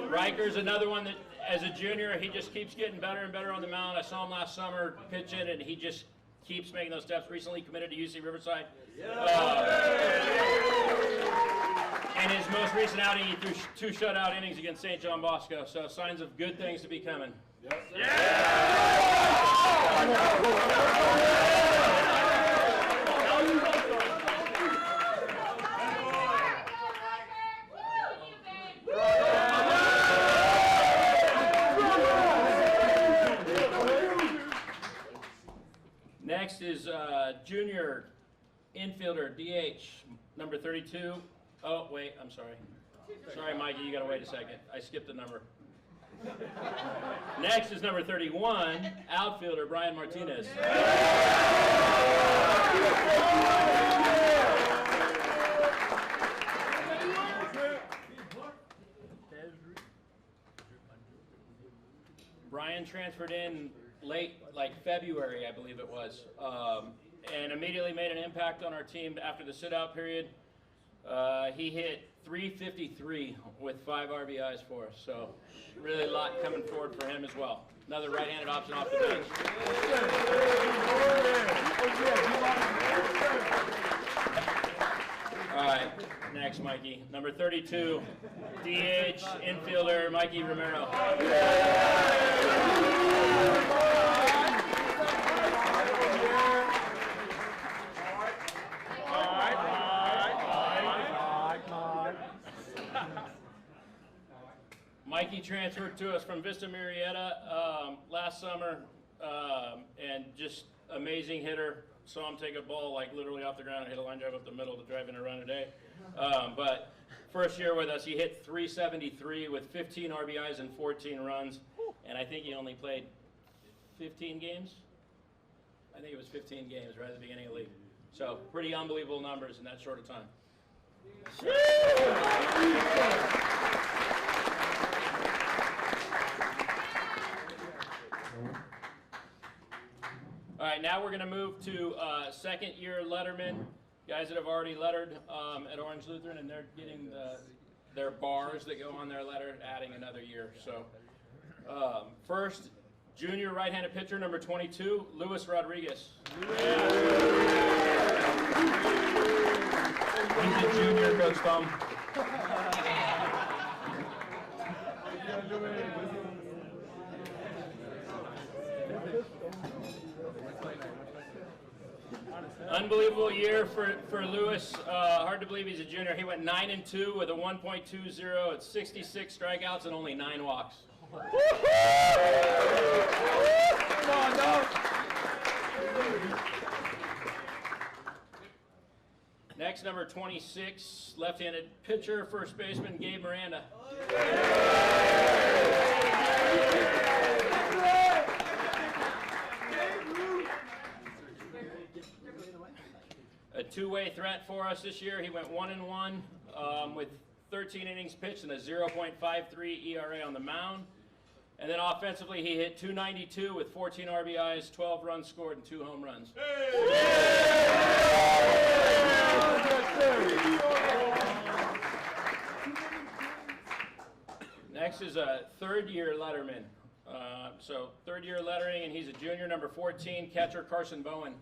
Riker's another one that, as a junior, he just keeps getting better and better on the mound. I saw him last summer pitching, and he just keeps making those steps. Recently committed to UC Riverside. In his most recent outing, he threw 2 shutout innings against St. John Bosco. So signs of good things to be coming. Next is junior infielder, DH, number 32. Oh, wait, I'm sorry. Sorry, Mikey, you got to wait a second. I skipped a number. Next is number 31, outfielder, Brian Martinez. Brian transferred in late, like February, I believe it was, and immediately made an impact on our team after the sit-out period. He hit 353 with 5 RBIs for us, so really a lot coming forward for him as well. Another right-handed option off the bench. All right, next, Mikey. Number 32, DH, infielder, Mikey Romero. Mikey transferred to us from Vista Marietta last summer, and just amazing hitter. Saw him take a ball like literally off the ground and hit a line drive up the middle to drive in a run a day. But first year with us, he hit 373 with 15 RBIs and 14 runs, and I think he only played 15 games. I think it was 15 games right at the beginning of the league. So pretty unbelievable numbers in that short of time. All right, now we're going to move to second-year lettermen, guys that have already lettered at Orange Lutheran, and they're getting their bars that go on their letter, adding another year. So first, junior right-handed pitcher, number 22, Luis Rodriguez. He's a junior, Coach Thumb. Unbelievable year for Lewis. Hard to believe he's a junior. He went 9-2 with a 1.20 at 66 strikeouts and only 9 walks. Come on, no. Next, number 26, left-handed pitcher, first baseman, Gabe Miranda. A two-way threat for us this year. He went 1-1 with 13 innings pitched and a 0.53 ERA on the mound. And then offensively, he hit 292 with 14 RBIs, 12 runs scored, and 2 home runs. Next is a third-year letterman, So third-year lettering, and he's a junior, number 14, catcher Carson Bowen.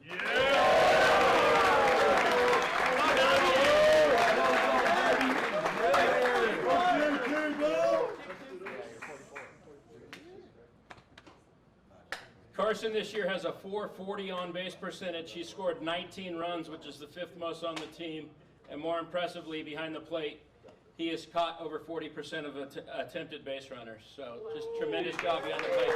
Carson this year has a .440 on-base percentage. He scored 19 runs, which is the 5th most on the team. And more impressively, behind the plate, he has caught over 40% of attempted base runners. So just tremendous job behind the plate.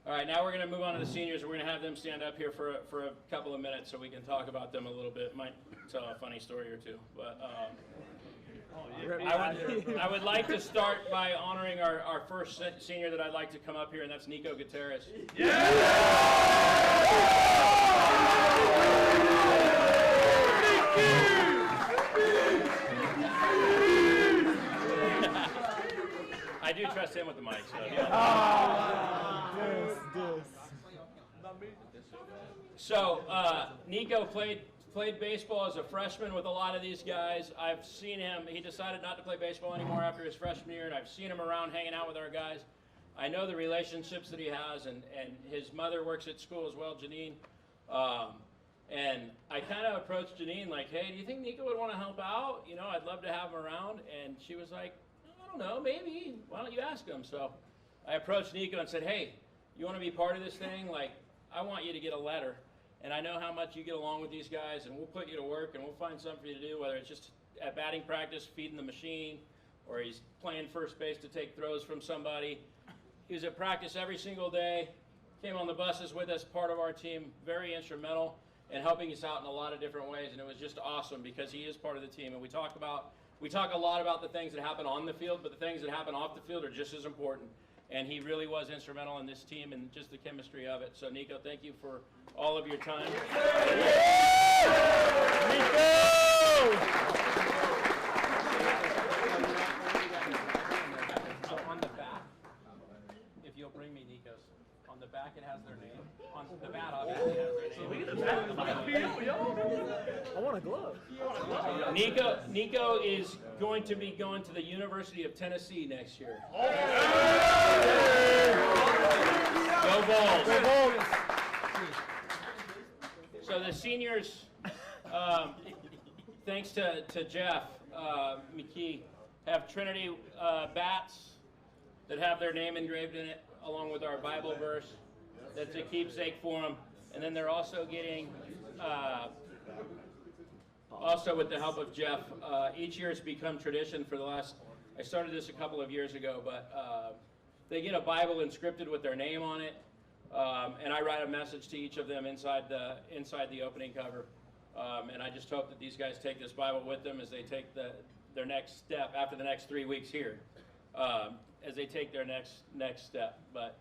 All right, now we're going to move on to the seniors. We're going to have them stand up here for a couple of minutes so we can talk about them a little bit. Might tell a funny story or two. But I would like to start by honoring our first senior that I'd like to come up here, and that's Nico Gutierrez. I do trust him with the mic. So, Nico played baseball as a freshman with a lot of these guys. I've seen him. He decided not to play baseball anymore after his freshman year, and I've seen him around hanging out with our guys. I know the relationships that he has, and his mother works at school as well, Janine. And I kind of approached Janine like, hey, do you think Nico would want to help out? You know, I'd love to have him around. And she was like, I don't know, maybe. Why don't you ask him? So I approached Nico and said, hey, you want to be part of this thing? Like, I want you to get a letter. And I know how much you get along with these guys, and we'll put you to work, and we'll find something for you to do, whether it's just at batting practice, feeding the machine, or he's playing first base to take throws from somebody. He was at practice every single day, came on the buses with us, part of our team, very instrumental in helping us out in a lot of different ways, and it was just awesome because he is part of the team. And we talk a lot about the things that happen on the field, but the things that happen off the field are just as important. And he really was instrumental in this team and just the chemistry of it. So, Nico, thank you for all of your time. So on the back, if you'll bring me Nico's, on the back it has their name. On the bat, obviously, has their name. I want a glove. Nico is going to be going to the University of Tennessee next year. Go Bulls! Go Bulls! So the seniors, thanks to Jeff McKee, have Trinity bats that have their name engraved in it, along with our Bible verse. That's a keepsake for them. And then they're also getting, also with the help of Jeff, each year it's become tradition for the last, I started this a couple of years ago, but they get a Bible inscripted with their name on it, and I write a message to each of them inside the opening cover. And I just hope that these guys take this Bible with them as they take their next step after the next 3 weeks here, as they take their next step. But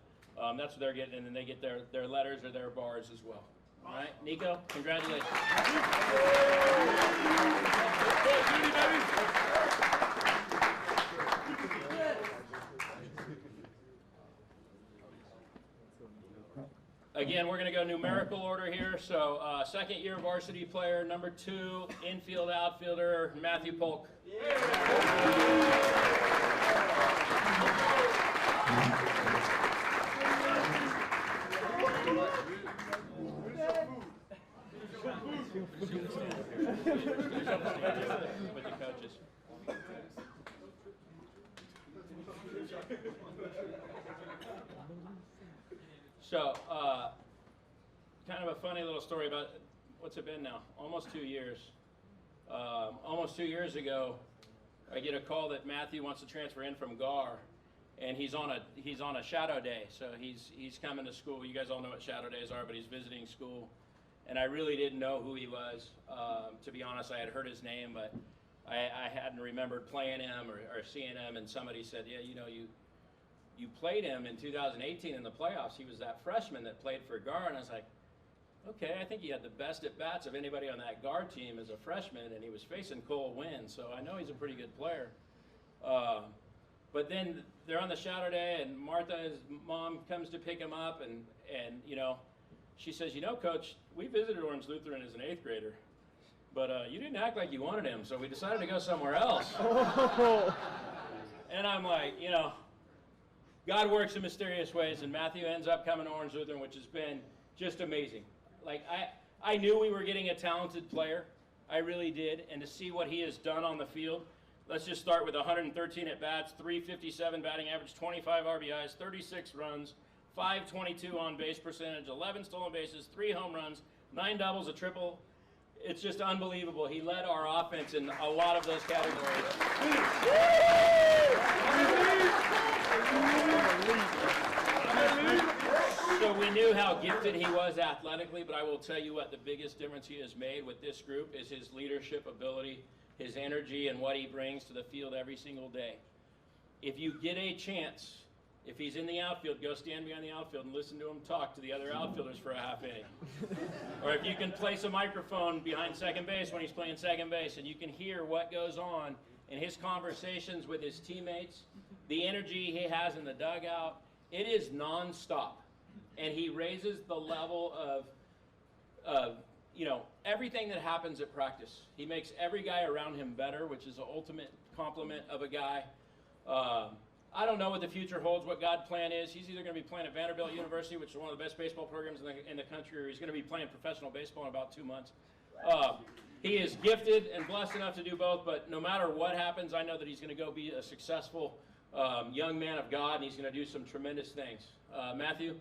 that's what they're getting, and then they get their letters or their bars as well. All right, Nico, congratulations. Again, we're going to go numerical order here. So, second year varsity player, number 2, infield outfielder, Matthew Polk. With the coaches. So, kind of a funny little story about, what's it been now? Almost 2 years. Almost 2 years ago, I get a call that Matthew wants to transfer in from GAR, and he's on a shadow day. So he's coming to school. You guys all know what shadow days are, but he's visiting school. And I really didn't know who he was. To be honest, I had heard his name, but I hadn't remembered playing him or seeing him. And somebody said, yeah, you know, you played him in 2018 in the playoffs. He was that freshman that played for GAR. And I was like, okay, I think he had the best at-bats of anybody on that GAR team as a freshman, and he was facing Cole Wynn, so I know he's a pretty good player. But then they're on the shadow day, and Martha, his mom, comes to pick him up, and you know, she says, you know, Coach, we visited Orange Lutheran as an 8th grader, but you didn't act like you wanted him, so we decided to go somewhere else. And I'm like, you know, God works in mysterious ways, and Matthew ends up coming to Orange Lutheran, which has been just amazing. Like, I knew we were getting a talented player. I really did. And to see what he has done on the field, let's just start with 113 at-bats, 357 batting average, 25 RBIs, 36 runs, 522 on base percentage, 11 stolen bases, 3 home runs, 9 doubles, a triple. It's just unbelievable. He led our offense in a lot of those categories. So we knew how gifted he was athletically, but I will tell you what the biggest difference he has made with this group is his leadership ability, his energy, and what he brings to the field every single day. If you get a chance, if he's in the outfield, go stand behind the outfield and listen to him talk to the other outfielders for a half inning. Or if you can place a microphone behind second base when he's playing second base and you can hear what goes on in his conversations with his teammates, the energy he has in the dugout, it is nonstop. And he raises the level of you know, everything that happens at practice. He makes every guy around him better, which is the ultimate compliment of a guy. I don't know what the future holds, what God's plan is. He's either going to be playing at Vanderbilt University, which is one of the best baseball programs in the country, or he's going to be playing professional baseball in about 2 months. He is gifted and blessed enough to do both, but no matter what happens, I know that he's going to go be a successful young man of God, and he's going to do some tremendous things. Matthew,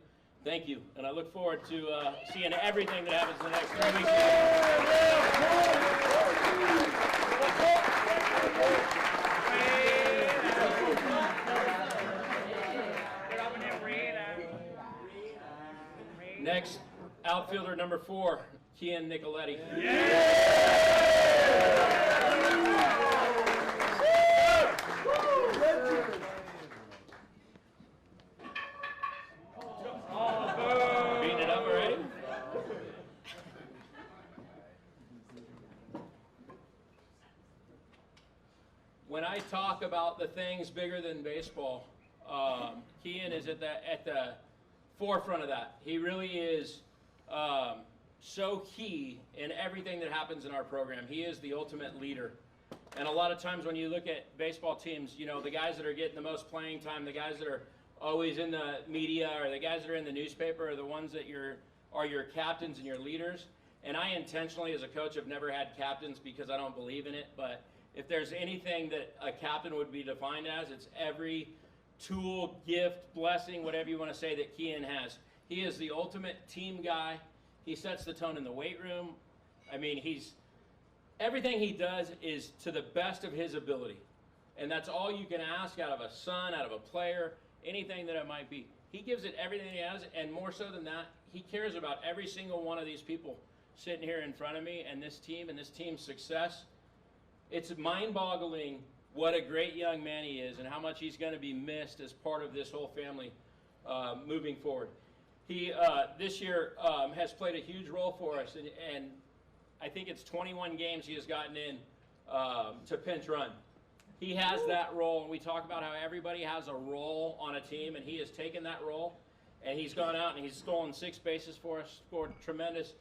thank you, and I look forward to seeing everything that happens in the next 3 weeks. Next, outfielder number 4, Kian Nicoletti. Beating it up already? When I talk about the things bigger than baseball, Kian is at the forefront of that. He really is so key in everything that happens in our program. He is the ultimate leader. And a lot of times when you look at baseball teams, you know, the guys that are getting the most playing time, the guys that are always in the media, or the guys that are in the newspaper, are the ones that are your captains and your leaders. And I intentionally, as a coach, have never had captains because I don't believe in it. But if there's anything that a captain would be defined as, it's every tool, gift, blessing, whatever you want to say that Kian has. He is the ultimate team guy. He sets the tone in the weight room. I mean, everything he does is to the best of his ability. And that's all you can ask out of a son, out of a player, anything that it might be. He gives it everything he has, and more so than that, he cares about every single one of these people sitting here in front of me and this team's success. It's mind-boggling what a great young man he is and how much he's going to be missed as part of this whole family moving forward. He, this year, has played a huge role for us, and I think it's 21 games he has gotten in to pinch run. He has that role, and we talk about how everybody has a role on a team, and he has taken that role, and he's gone out and he's stolen 6 bases for us, scored tremendous,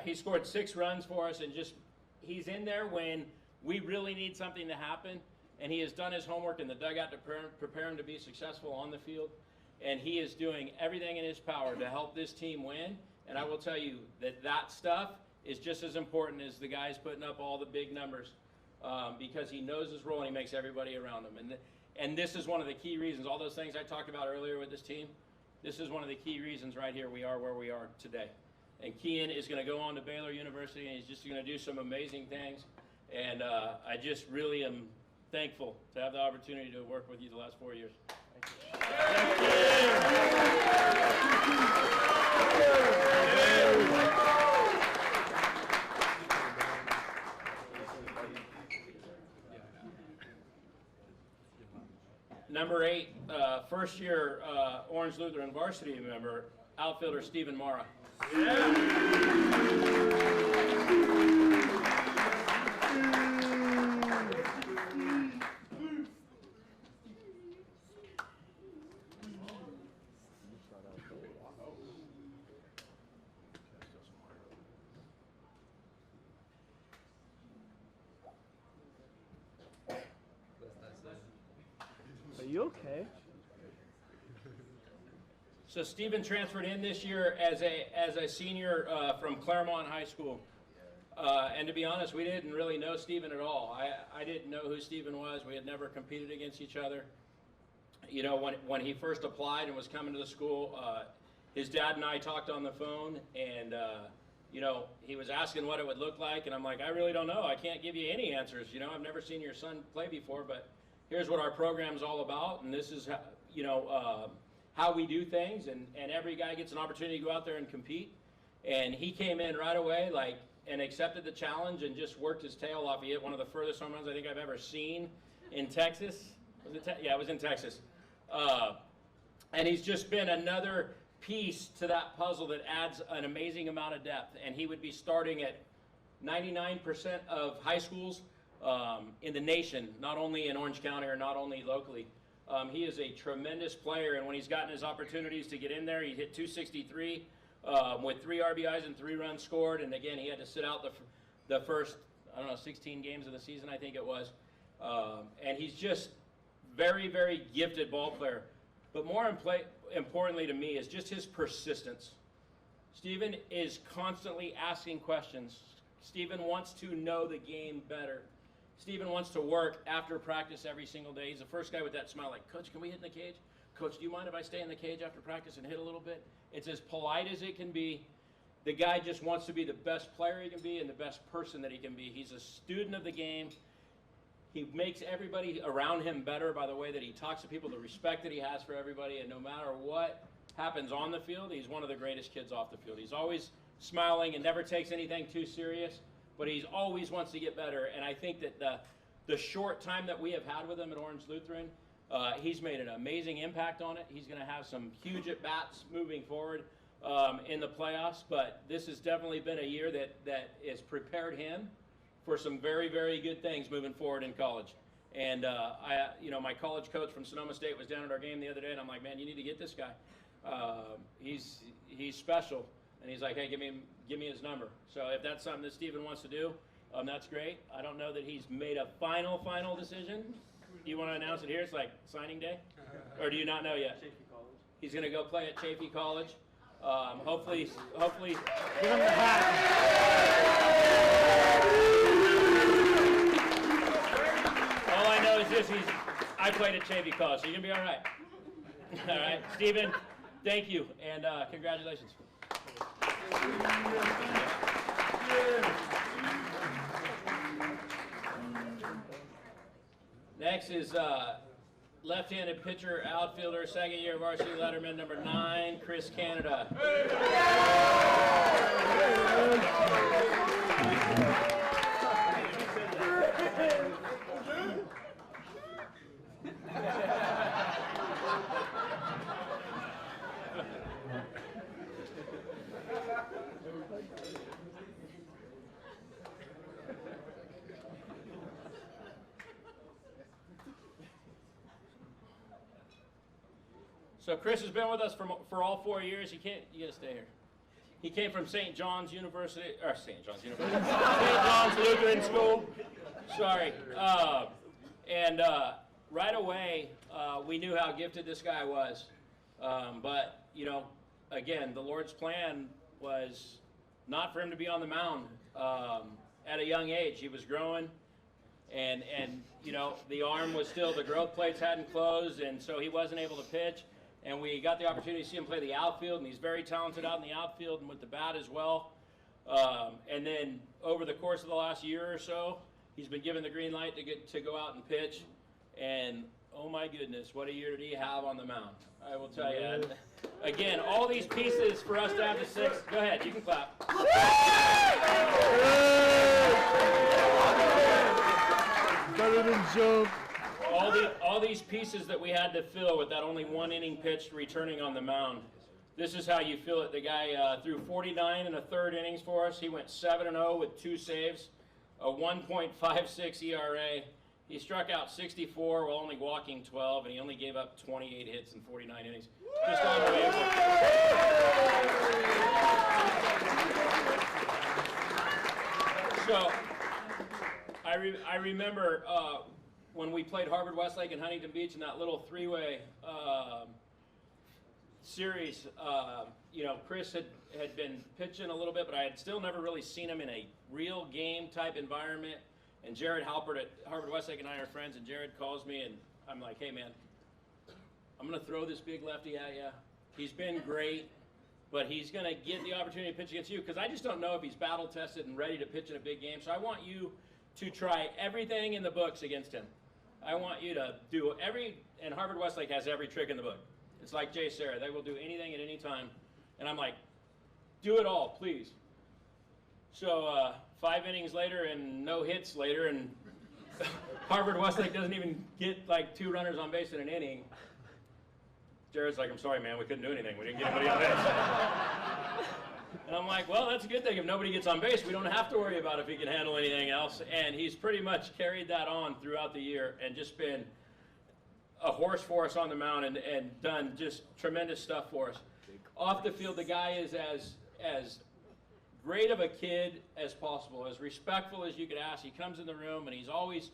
he scored 6 runs for us, and just, he's in there when we really need something to happen, and he has done his homework in the dugout to prepare him to be successful on the field, and he is doing everything in his power to help this team win, and I will tell you that stuff is just as important as the guys putting up all the big numbers, because he knows his role and he makes everybody around him. And this is one of the key reasons, all those things I talked about earlier with this team, this is one of the key reasons right here we are where we are today. And Kian is going to go on to Baylor University, and he's just going to do some amazing things. And I just really am thankful to have the opportunity to work with you the last 4 years. Thank you. Number 8, first year Orange Lutheran varsity member, outfielder Stephen Mara. You okay? So Stephen transferred in this year as a senior from Claremont High School. And to be honest, we didn't really know Stephen at all. I didn't know who Stephen was. We had never competed against each other. You know, when he first applied and was coming to the school, his dad and I talked on the phone, and you know, he was asking what it would look like, and I'm like, I really don't know. I can't give you any answers. You know, I've never seen your son play before, but here's what our program's all about, and this is how, you know, how we do things, and every guy gets an opportunity to go out there and compete. And he came in right away, like, and accepted the challenge and just worked his tail off. He hit one of the furthest home runs I think I've ever seen in Texas. Was it yeah, it was in Texas. And he's just been another piece to that puzzle that adds an amazing amount of depth. And he would be starting at 99% of high schools in the nation, not only in Orange County or not only locally. He is a tremendous player, and when he's gotten his opportunities to get in there, he hit 263 with 3 RBIs and 3 runs scored. And again, he had to sit out the first, I don't know, 16 games of the season, I think it was. And he's just very, very gifted ball player. But more importantly to me is just his persistence. Stephen is constantly asking questions. Stephen wants to know the game better. Stephen wants to work after practice every single day. He's the first guy with that smile, like, Coach, can we hit in the cage? Coach, do you mind if I stay in the cage after practice and hit a little bit? It's as polite as it can be. The guy just wants to be the best player he can be and the best person that he can be. He's a student of the game. He makes everybody around him better by the way that he talks to people, the respect that he has for everybody, and no matter what happens on the field, he's one of the greatest kids off the field. He's always smiling and never takes anything too serious, but he always wants to get better. And I think that the short time that we have had with him at Orange Lutheran, he's made an amazing impact on it. He's going to have some huge at-bats moving forward in the playoffs, but this has definitely been a year that has prepared him for some very, very good things moving forward in college. And you know, my college coach from Sonoma State was down at our game the other day, and I'm like, man, you need to get this guy. He's special. And he's like, hey, give me his number. So if that's something that Stephen wants to do, that's great. I don't know that he's made a final decision. Do you want to announce it here? It's like signing day? Or do you not know yet? Chaffey College. He's going to go play at Chaffey College. Hopefully. Give him the hat. All I know is this, I played at Chaffey College, so you're going to be all right. All right, Stephen, thank you, and congratulations. Next is left-handed pitcher, outfielder, second year varsity letterman, number 9, Chris Canada. So Chris has been with us for all 4 years. You gotta stay here. He came from St. John's University, St. John's Lutheran School. Sorry. And right away, we knew how gifted this guy was. But, you know, again, the Lord's plan was not for him to be on the mound at a young age. He was growing, and you know, the arm was still, the growth plates hadn't closed, and so he wasn't able to pitch. And we got the opportunity to see him play the outfield, and he's very talented out in the outfield and with the bat as well. And then over the course of the last year or so, he's been given the green light to go out and pitch. And oh my goodness, what a year did he have on the mound. I will tell you. Again, all these pieces for us to have the 6th. Go ahead, you can clap. Better than joke. All these pieces that we had to fill with that only 1 inning pitched returning on the mound. This is how you feel it. The guy threw 49 1/3 innings for us. He went 7-0 with 2 saves, a 1.56 ERA. He struck out 64 while only walking 12, and he only gave up 28 hits in 49 innings. Just unbelievable. So I remember when we played Harvard Westlake and Huntington Beach in that little three-way series, you know, Chris had been pitching a little bit, but I had still never really seen him in a real game type environment. And Jared Halpert at Harvard Westlake and I are friends, and Jared calls me and I'm like, hey man, I'm going to throw this big lefty at you. He's been great, but he's going to get the opportunity to pitch against you because I just don't know if he's battle tested and ready to pitch in a big game. So I want you to try everything in the books against him. I want you to do and Harvard Westlake has every trick in the book. It's like Jay Sarah. They will do anything at any time. And I'm like, do it all, please. So 5 innings later and no hits later, and Harvard Westlake doesn't even get like 2 runners on base in an inning. Jared's like, I'm sorry, man, we couldn't do anything. We didn't get anybody on base. And I'm like, well, that's a good thing. If nobody gets on base, we don't have to worry about if he can handle anything else. And he's pretty much carried that on throughout the year and just been a horse for us on the mound and done just tremendous stuff for us. Off the field, the guy is as great of a kid as possible, as respectful as you could ask. He comes in the room and he's always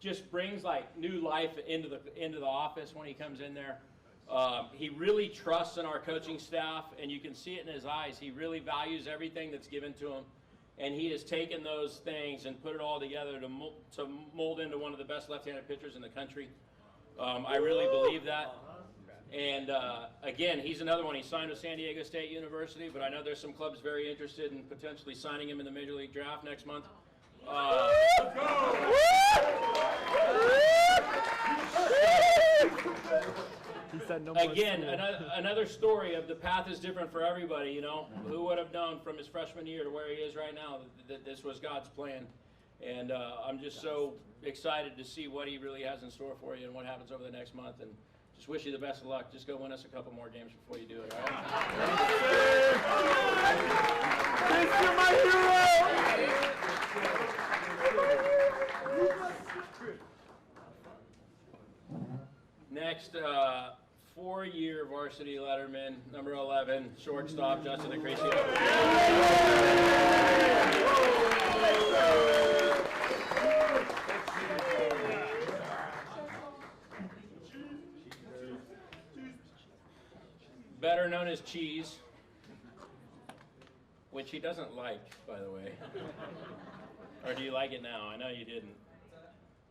just brings like new life into the office when he comes in there. He really trusts in our coaching staff, and you can see it in his eyes. He really values everything that's given to him, and he has taken those things and put it all together to mold into one of the best left-handed pitchers in the country. I really believe that. And again, he's another one. He signed with San Diego State University, but I know there's some clubs very interested in potentially signing him in the Major League Draft next month. Again, another story of the path is different for everybody, you know. Who would have known from his freshman year to where he is right now that this was God's plan? And I'm just so excited to see what he really has in store for you and what happens over the next month. And just wish you the best of luck. Just go win us a couple more games before you do it, all right? Thanks to my hero! Next, 4-year varsity letterman, number 11, shortstop, Justin Acrecio. Better known as Cheese, which he doesn't like, by the way. Or do you like it now? I know you didn't.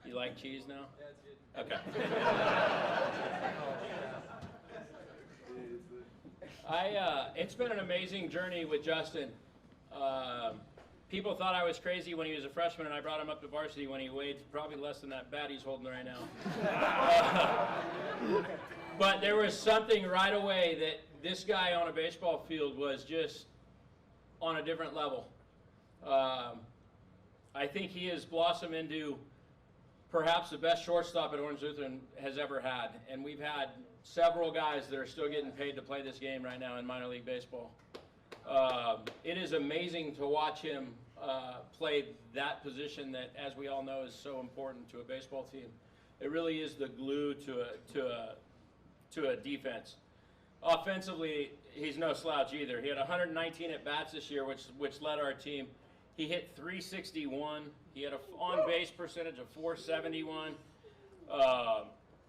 You like cheese now? Yeah, it's good. Okay. It's been an amazing journey with Justin. People thought I was crazy when he was a freshman, and I brought him up to varsity when he weighed probably less than that bat he's holding right now. But there was something right away that this guy on a baseball field was just on a different level. I think he has blossomed into perhaps the best shortstop at Orange Lutheran has ever had. And we've had several guys that are still getting paid to play this game right now in minor league baseball. It is amazing to watch him play that position that, as we all know, is so important to a baseball team. It really is the glue to a defense. Offensively, he's no slouch either. He had 119 at-bats this year, which led our team. He hit 361. He had an on-base percentage of 471.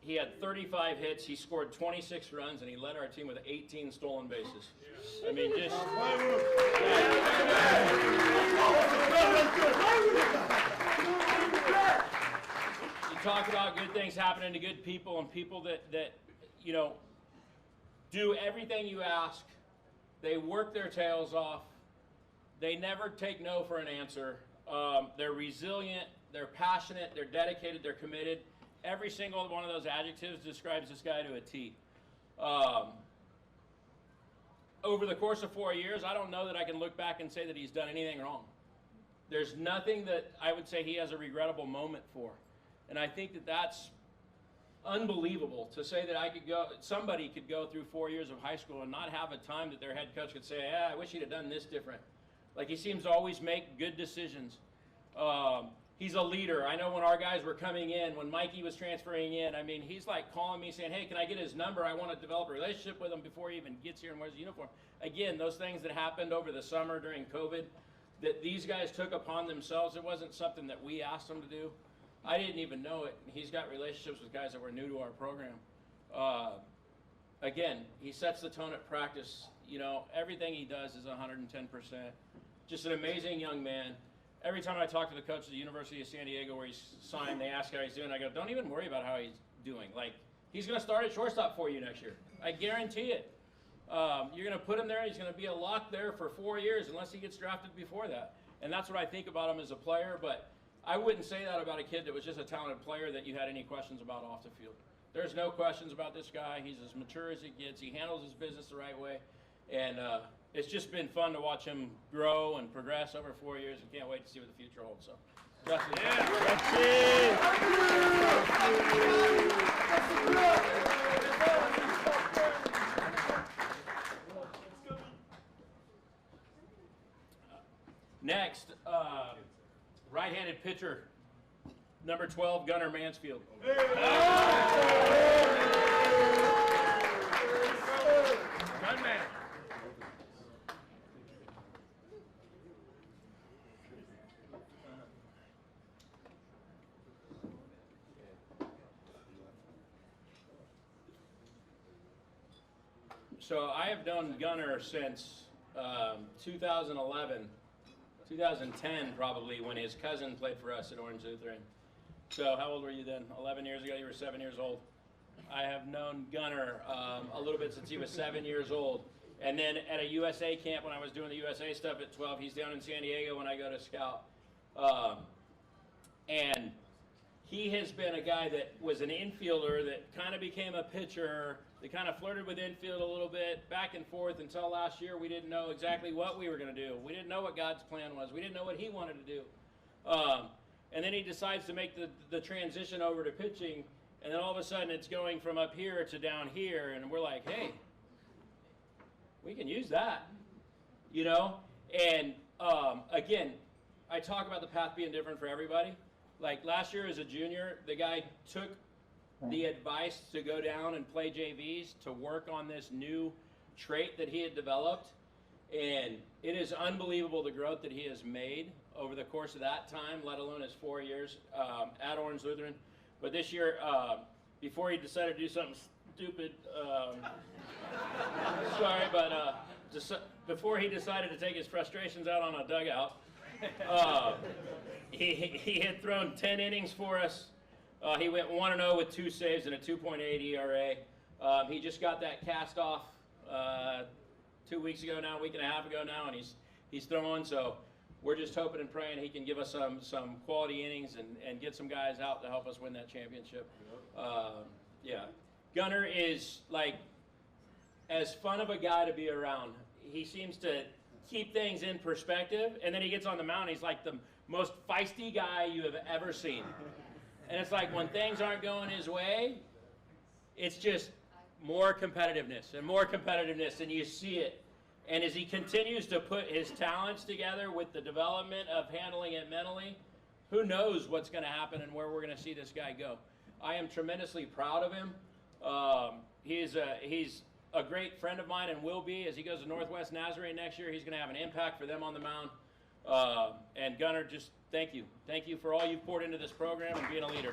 He had 35 hits. He scored 26 runs, and he led our team with 18 stolen bases. I mean, just... You talk about good things happening to good people and people that you know, do everything you ask. They work their tails off. They never take no for an answer. They're resilient, they're passionate, they're dedicated, they're committed. Every single one of those adjectives describes this guy to a T. Over the course of 4 years, I don't know that I can look back and say that he's done anything wrong. There's nothing that I would say he has a regrettable moment for. And I think that that's unbelievable to say that somebody could go through 4 years of high school and not have a time that their head coach could say, yeah, I wish he'd have done this different. Like, he seems to always make good decisions. He's a leader. I know when our guys were coming in, when Mikey was transferring in, I mean, he's like calling me saying, hey, can I get his number? I want to develop a relationship with him before he even gets here and wears a uniform. Again, those things that happened over the summer during COVID that these guys took upon themselves, it wasn't something that we asked them to do. I didn't even know it. He's got relationships with guys that were new to our program. Again, he sets the tone at practice. You know, everything he does is 110%. Just an amazing young man. Every time I talk to the coach at the University of San Diego where he's signed, they ask how he's doing. I go, don't even worry about how he's doing. Like, he's going to start at shortstop for you next year. I guarantee it. You're going to put him there. He's going to be a lock there for 4 years unless he gets drafted before that. And that's what I think about him as a player. But I wouldn't say that about a kid that was just a talented player that you had any questions about off the field. There's no questions about this guy. He's as mature as he gets. He handles his business the right way. And it's just been fun to watch him grow and progress over 4 years, and can't wait to see what the future holds. So, Justin. Next, right-handed pitcher, number 12, Gunnar Mansfield. Gunman. So I have known Gunnar since 2011, 2010 probably, when his cousin played for us at Orange Lutheran. So how old were you then? 11 years ago, you were 7 years old. I have known Gunnar a little bit since he was 7 years old. And then at a USA camp when I was doing the USA stuff at 12, he's down in San Diego when I go to scout. And he has been a guy that was an infielder that kind of became a pitcher, that kind of flirted with infield a little bit, back and forth until last year. We didn't know exactly what we were going to do. We didn't know what God's plan was. We didn't know what he wanted to do. And then he decides to make the transition over to pitching, and then all of a sudden it's going from up here to down here, and we're like, hey, we can use that, you know? And again, I talk about the path being different for everybody. Like last year as a junior, the guy took the advice to go down and play JVs to work on this new trait that he had developed. And it is unbelievable the growth that he has made over the course of that time, let alone his 4 years at Orange Lutheran. But this year, before he decided to do something stupid, sorry, but before he decided to take his frustrations out on a dugout, he had thrown 10 innings for us. He went 1-0 with 2 saves and a 2.8 ERA. He just got that cast off 2 weeks ago now, a week and a half ago now, and he's throwing. So we're just hoping and praying he can give us some quality innings and get some guys out to help us win that championship. Yeah, Gunnar is like as fun of a guy to be around. He seems to keep things in perspective, and then he gets on the mound, he's like the most feisty guy you have ever seen. And it's like when things aren't going his way, it's just more competitiveness, and you see it. And as he continues to put his talents together with the development of handling it mentally, who knows what's going to happen and where we're going to see this guy go. I am tremendously proud of him. He's a great friend of mine and will be as he goes to Northwest Nazarene next year. He's going to have an impact for them on the mound. And Gunnar, just thank you. Thank you for all you've poured into this program and being a leader.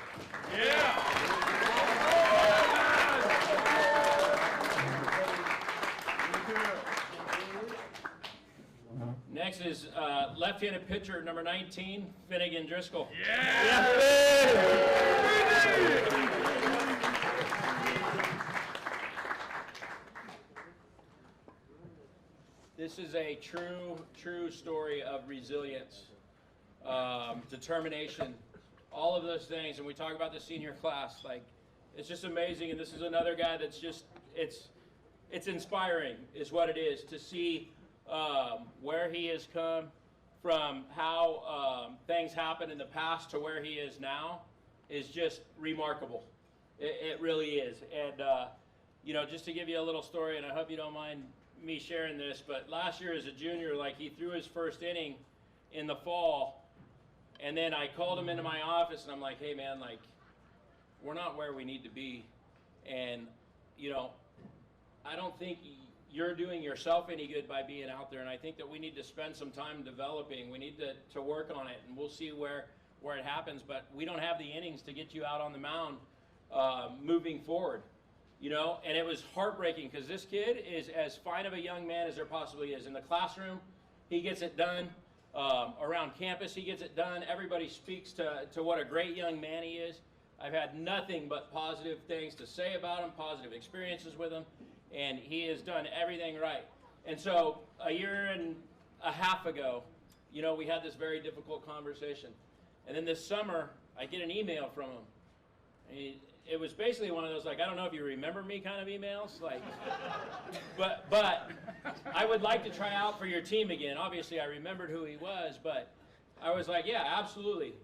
Next is left-handed pitcher number 19, Finnegan Driscoll. This is a true story of resilience, determination, all of those things. And we talk about the senior class, like it's just amazing. And this is another guy that's just it's inspiring, is what it is, to see where he has come from, how things happened in the past to where he is now, is just remarkable. It really is. And you know, just to give you a little story, and I hope you don't mind me sharing this, but last year as a junior, like he threw his first inning in the fall, and then I called him into my office and I'm like, hey man, like we're not where we need to be, and you know, I don't think you're doing yourself any good by being out there, and I think that we need to spend some time developing. We need to work on it, and we'll see where where it happens, but we don't have the innings to get you out on the mound moving forward. You know, and it was heartbreaking because this kid is as fine of a young man as there possibly is. In the classroom, he gets it done. Around campus, he gets it done. Everybody speaks to what a great young man he is. I've had nothing but positive things to say about him, positive experiences with him, and he has done everything right. And so a year and a half ago, you know, we had this very difficult conversation. And then this summer, I get an email from him. And it was basically one of those, like, I don't know if you remember me kind of emails, like, but I would like to try out for your team again. Obviously, I remembered who he was, but I was like, yeah, absolutely.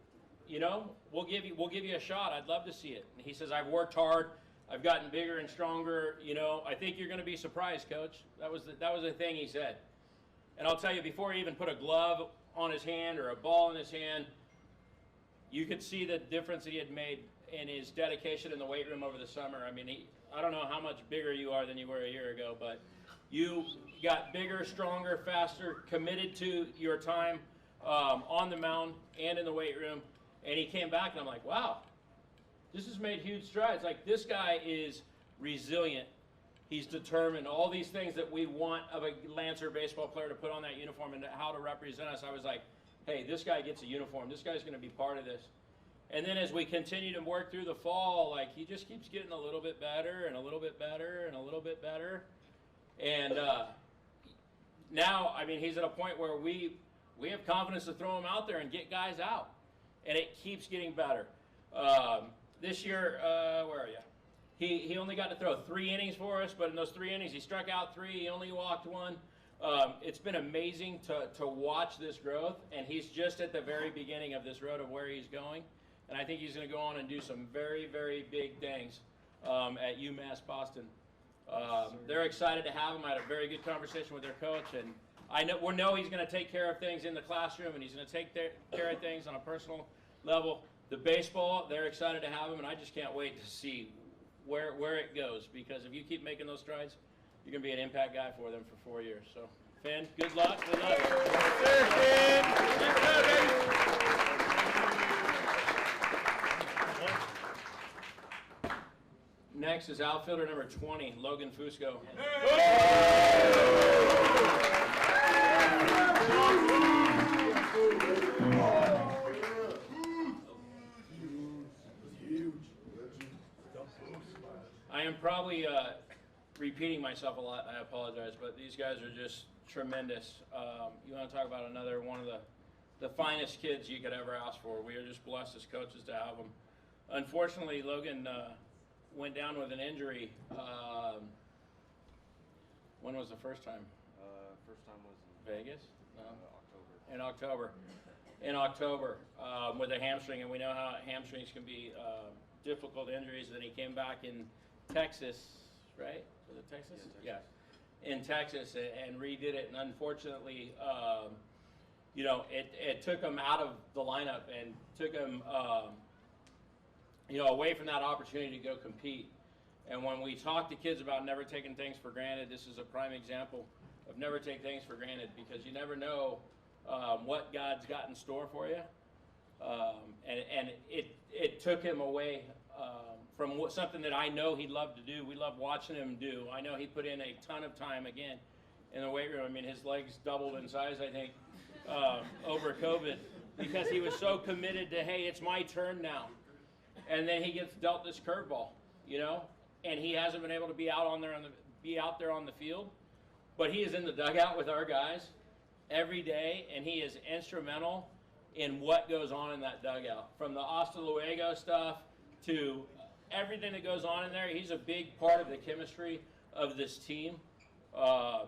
You know, we'll give you a shot. I'd love to see it. And he says, I've worked hard. I've gotten bigger and stronger. You know, I think you're going to be surprised, Coach. That was the thing he said. And I'll tell you, before he even put a glove on his hand or a ball in his hand, you could see the difference that he had made in his dedication in the weight room over the summer. I mean, I don't know how much bigger you are than you were a year ago, but you got bigger, stronger, faster, committed to your time on the mound and in the weight room. And he came back, and I'm like, wow, this has made huge strides. Like, this guy is resilient. He's determined. All these things that we want of a Lancer baseball player to put on that uniform and how to represent us, I was like, hey, this guy gets a uniform. This guy's going to be part of this. And then as we continue to work through the fall, like, he just keeps getting a little bit better and a little bit better and a little bit better. And now, I mean, he's at a point where we have confidence to throw him out there and get guys out. And it keeps getting better. This year, where are you? He only got to throw 3 innings for us, but in those 3 innings, he struck out 3. He only walked 1. It's been amazing to watch this growth, and he's just at the very beginning of this road of where he's going. And I think he's going to go on and do some very, very big things at UMass Boston. They're excited to have him. I had a very good conversation with their coach, and we know he's going to take care of things in the classroom, and he's going to take care of things on a personal level. The baseball, they're excited to have him, and I just can't wait to see where it goes, because if you keep making those strides, you're going to be an impact guy for them for 4 years. So, Finn, good luck. Good luck. Next is outfielder number 20, Logan Fusco. I am probably repeating myself a lot, I apologize, but these guys are just tremendous. You want to talk about another one of the finest kids you could ever ask for. We are just blessed as coaches to have them. Unfortunately, Logan went down with an injury. When was the first time? First time was in Vegas? No. October. In October with a hamstring, and we know how hamstrings can be difficult injuries. Then he came back in Texas, right? Was it Texas? Yeah, in Texas, and redid it. And unfortunately, you know, it took him out of the lineup and took him, you know, away from that opportunity to go compete. And when we talk to kids about never taking things for granted, this is a prime example of never take things for granted, because you never know what God's got in store for you. And it took him away from something that I know he loved to do. We love watching him do. I know he put in a ton of time, again, in the weight room. I mean, his legs doubled in size, I think, over COVID, because he was so committed to, hey, it's my turn now. And then he gets dealt this curveball, you know, and he hasn't been able to be out there on the field. But he is in the dugout with our guys every day, and he is instrumental in what goes on in that dugout. From the hasta luego stuff to everything that goes on in there, he's a big part of the chemistry of this team. I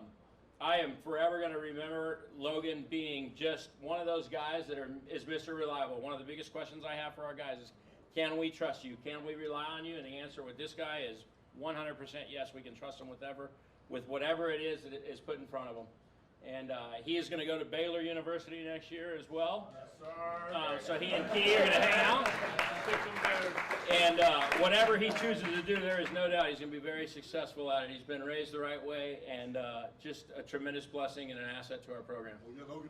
am forever going to remember Logan being just one of those guys that is Mr. Reliable. One of the biggest questions I have for our guys is, can we trust you? Can we rely on you? And the answer with this guy is 100% yes, we can trust him with whatever it is that is put in front of him. And he is going to go to Baylor University next year as well. Yes, sir. So he and Key are going to hang out. And whatever he chooses to do, there is no doubt he's going to be very successful at it. He's been raised the right way, and just a tremendous blessing and an asset to our program. Oh, yeah, Logan.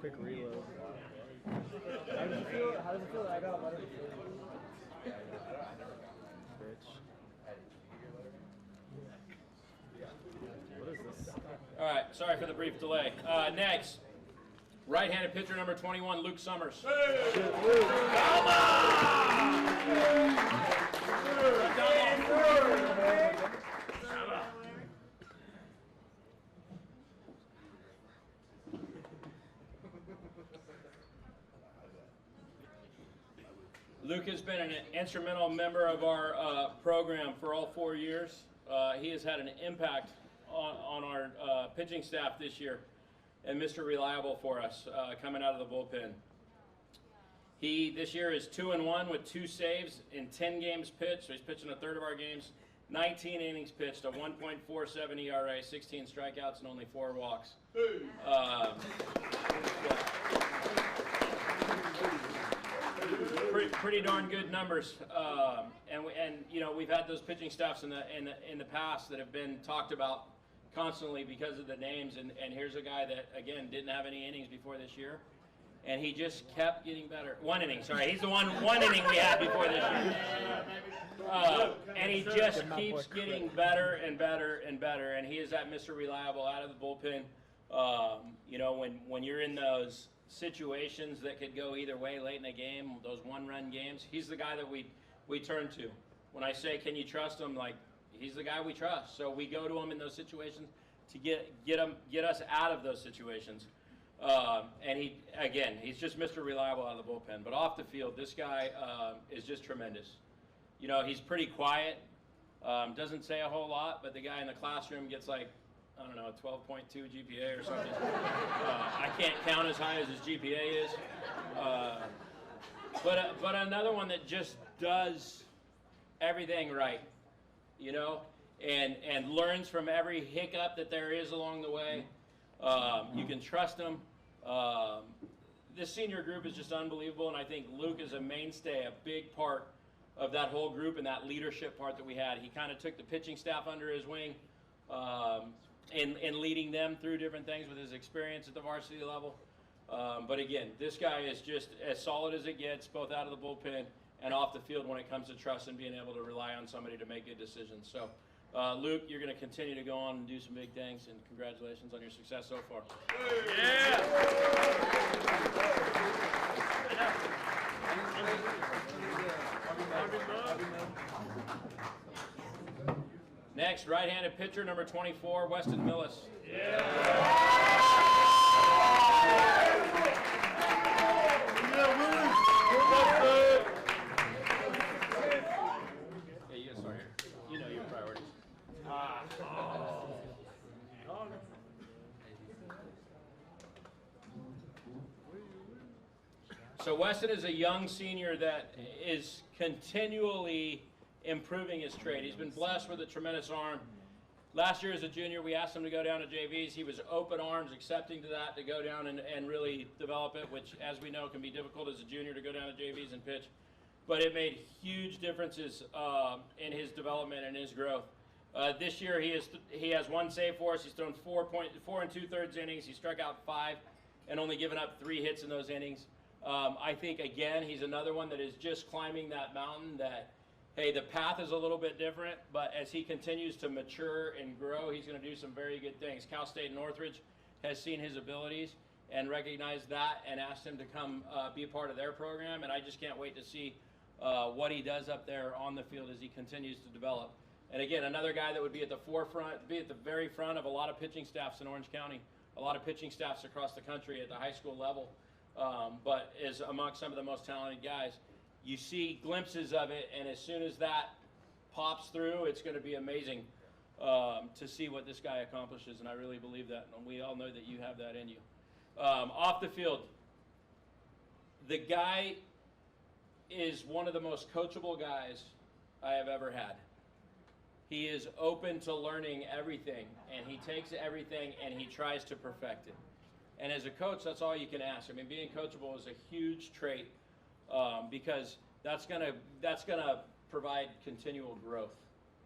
Quick reload. How does it feel? How does it feel? I got a letter before you. Bitch. What is this? All right, sorry for the brief delay. Next, right-handed pitcher number 21, Luke Summers. Luke has been an instrumental member of our program for all 4 years. He has had an impact on our pitching staff this year, and Mr. Reliable for us coming out of the bullpen. He this year is 2-1 with 2 saves in 10 games pitched. So he's pitching a third of our games. 19 innings pitched, a 1.47 ERA, 16 strikeouts, and only 4 walks. Pretty darn good numbers, and you know, we've had those pitching staffs in the past that have been talked about constantly because of the names, and here's a guy that again didn't have any innings before this year, and he just kept getting better. 1 inning, sorry, he's the one inning we had before this year, and he just keeps getting better and better and better, and he is that Mr. Reliable out of the bullpen. You know, when you're in those situations that could go either way late in a game, those 1-run games, he's the guy that we turn to. When I say, can you trust him, like, he's the guy we trust. So we go to him in those situations to get us out of those situations. And he's just Mr. Reliable out of the bullpen. But off the field, this guy is just tremendous. You know, he's pretty quiet, doesn't say a whole lot, but the guy in the classroom gets like, I don't know, 12.2 GPA or something. I can't count as high as his GPA is. But another one that just does everything right, you know, and learns from every hiccup that there is along the way. You can trust him. This senior group is just unbelievable, and I think Luke is a mainstay, a big part of that whole group and that leadership part that we had. He kind of took the pitching staff under his wing. In leading them through different things with his experience at the varsity level. But again, this guy is just as solid as it gets, both out of the bullpen and off the field when it comes to trust and being able to rely on somebody to make good decisions. So, Luke, you're going to continue to go on and do some big things, and congratulations on your success so far. Next, right-handed pitcher, number 24, Weston Millis. Yeah, you guys start here. You know your priorities. So Weston is a young senior that is continually improving his trade. He's been blessed with a tremendous arm. Last year as a junior, we asked him to go down to JVs. He was open arms, accepting to that, to go down and really develop it, which, as we know, can be difficult as a junior to go down to JVs and pitch. But it made huge differences in his development and his growth. This year, he has 1 save for us. He's thrown 4 2/3 innings. He struck out 5 and only given up 3 hits in those innings. I think, again, he's another one that is just climbing that mountain that, hey, the path is a little bit different, but as he continues to mature and grow, he's going to do some very good things. Cal State Northridge has seen his abilities and recognized that and asked him to come be a part of their program, and I just can't wait to see what he does up there on the field as he continues to develop. And again, another guy that would be at the forefront, be at the very front of a lot of pitching staffs in Orange County, a lot of pitching staffs across the country at the high school level, but is amongst some of the most talented guys. You see glimpses of it, and as soon as that pops through, it's going to be amazing to see what this guy accomplishes, and I really believe that, and we all know that you have that in you. Off the field, the guy is one of the most coachable guys I have ever had. He is open to learning everything, and he takes everything and he tries to perfect it. And as a coach, that's all you can ask. I mean, being coachable is a huge trait. Because that's gonna provide continual growth,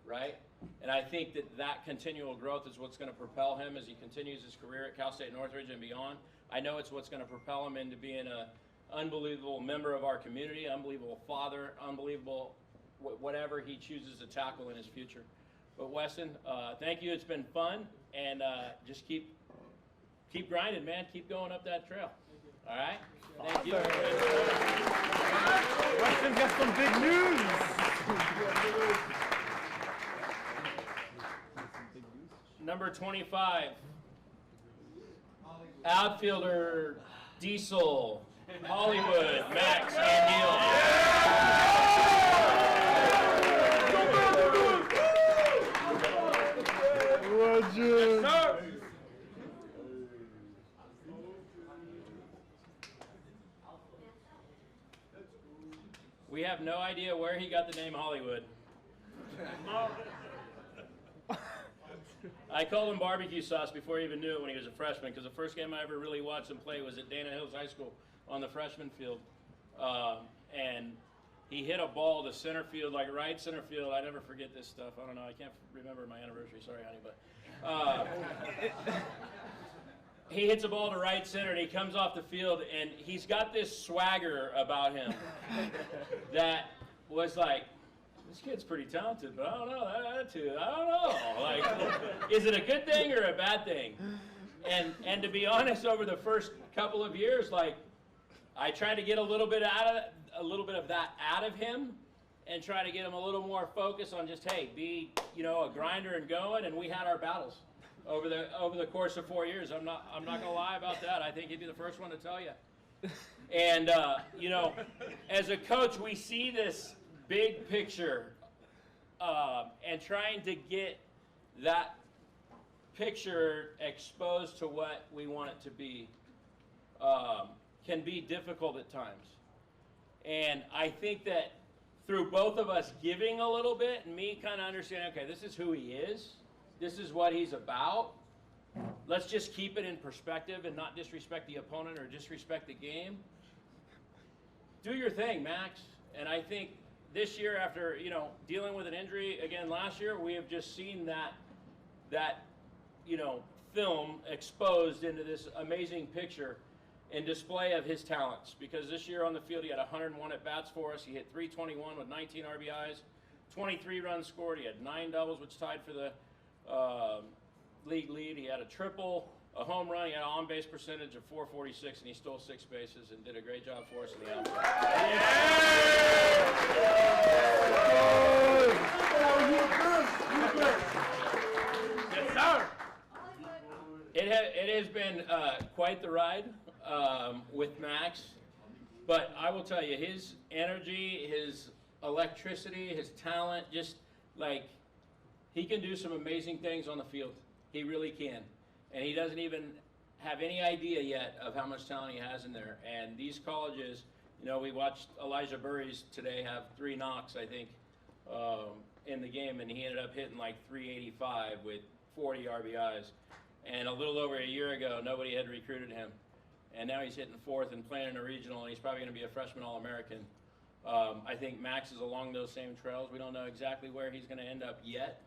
right? And I think that continual growth is what's going to propel him as he continues his career at Cal State Northridge and beyond. I know it's what's going to propel him into being an unbelievable member of our community, unbelievable father, unbelievable whatever he chooses to tackle in his future. But Weston, thank you. It's been fun, and just keep grinding, man. Keep going up that trail. All right? Thank you. Weston's got some big news. Number 25, outfielder Diesel, Hollywood, Max, and Legend. We have no idea where he got the name Hollywood. I called him barbecue sauce before he even knew it when he was a freshman, because the first game I ever really watched him play was at Dana Hills High School on the freshman field. And he hit a ball to center field, like right center field. I never forget this stuff. I don't know. I can't remember my anniversary. Sorry, honey. But he hits a ball to right center, and he comes off the field, and he's got this swagger about him that was like, this kid's pretty talented, but I don't know, that attitude, I don't know. Like, is it a good thing or a bad thing? And to be honest, over the first couple of years, like, I tried to get a little bit of that out of him, and try to get him a little more focused on just, hey, be, you know, a grinder and going. And we had our battles over the course of 4 years. I'm not gonna lie about that. I think he'd be the first one to tell you. And you know, as a coach, we see this big picture, and trying to get that picture exposed to what we want it to be can be difficult at times. And I think that through both of us giving a little bit, and me kind of understanding, okay, this is who he is, this is what he's about, let's just keep it in perspective and not disrespect the opponent or disrespect the game. Do your thing, Max. And I think this year, after, you know, dealing with an injury again last year, we have just seen that you know, film exposed into this amazing picture and display of his talents. Because this year on the field, he had 101 at bats for us. He hit 321 with 19 RBIs, 23 runs scored. He had 9 doubles, which tied for the league lead. He had a triple, a home run. He had an on-base percentage of .446, and he stole 6 bases and did a great job for us in the outfield. Yes, sir. It has been quite the ride with Max, but I will tell you, his energy, his electricity, his talent, just like, he can do some amazing things on the field. He really can. And he doesn't even have any idea yet of how much talent he has in there. And these colleges, you know, we watched Elijah Burries today have 3 knocks, I think, in the game, and he ended up hitting like 385 with 40 RBIs. And a little over a year ago, nobody had recruited him. And now he's hitting 4th and playing in a regional, and he's probably going to be a freshman All-American. I think Max is along those same trails. We don't know exactly where he's going to end up yet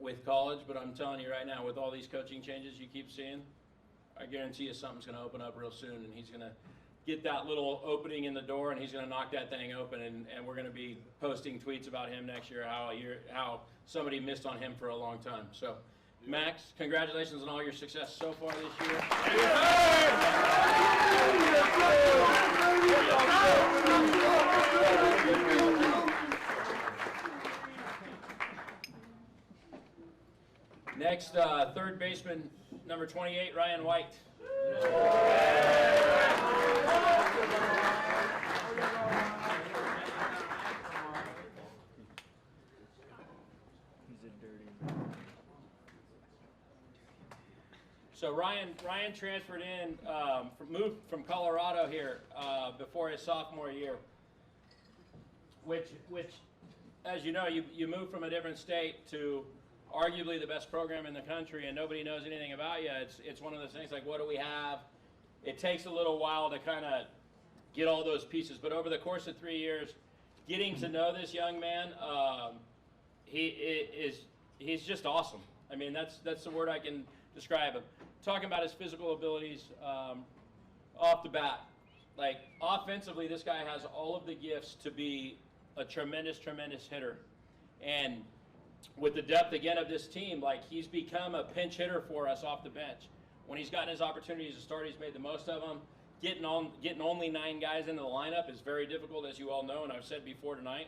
with college, but I'm telling you right now, with all these coaching changes you keep seeing, I guarantee you something's going to open up real soon, and he's going to get that little opening in the door, and he's going to knock that thing open, and we're going to be posting tweets about him next year, how somebody missed on him for a long time. So, Max, congratulations on all your success so far this year. Next, third baseman, number 28, Ryan White. He's a dirty. So Ryan transferred in, moved from Colorado here before his sophomore year, which, as you know, you move from a different state to arguably the best program in the country, and nobody knows anything about you. It's one of those things like, what do we have? It takes a little while to kind of get all those pieces, but over the course of 3 years, getting to know this young man, he's just awesome. I mean, that's the word I can describe him. talking about his physical abilities off the bat. Like, offensively, this guy has all of the gifts to be a tremendous, tremendous hitter. And with the depth, again, of this team, like, he's become a pinch hitter for us off the bench. When he's gotten his opportunities to start, he's made the most of them. Getting only 9 guys into the lineup is very difficult, as you all know, and I've said before tonight.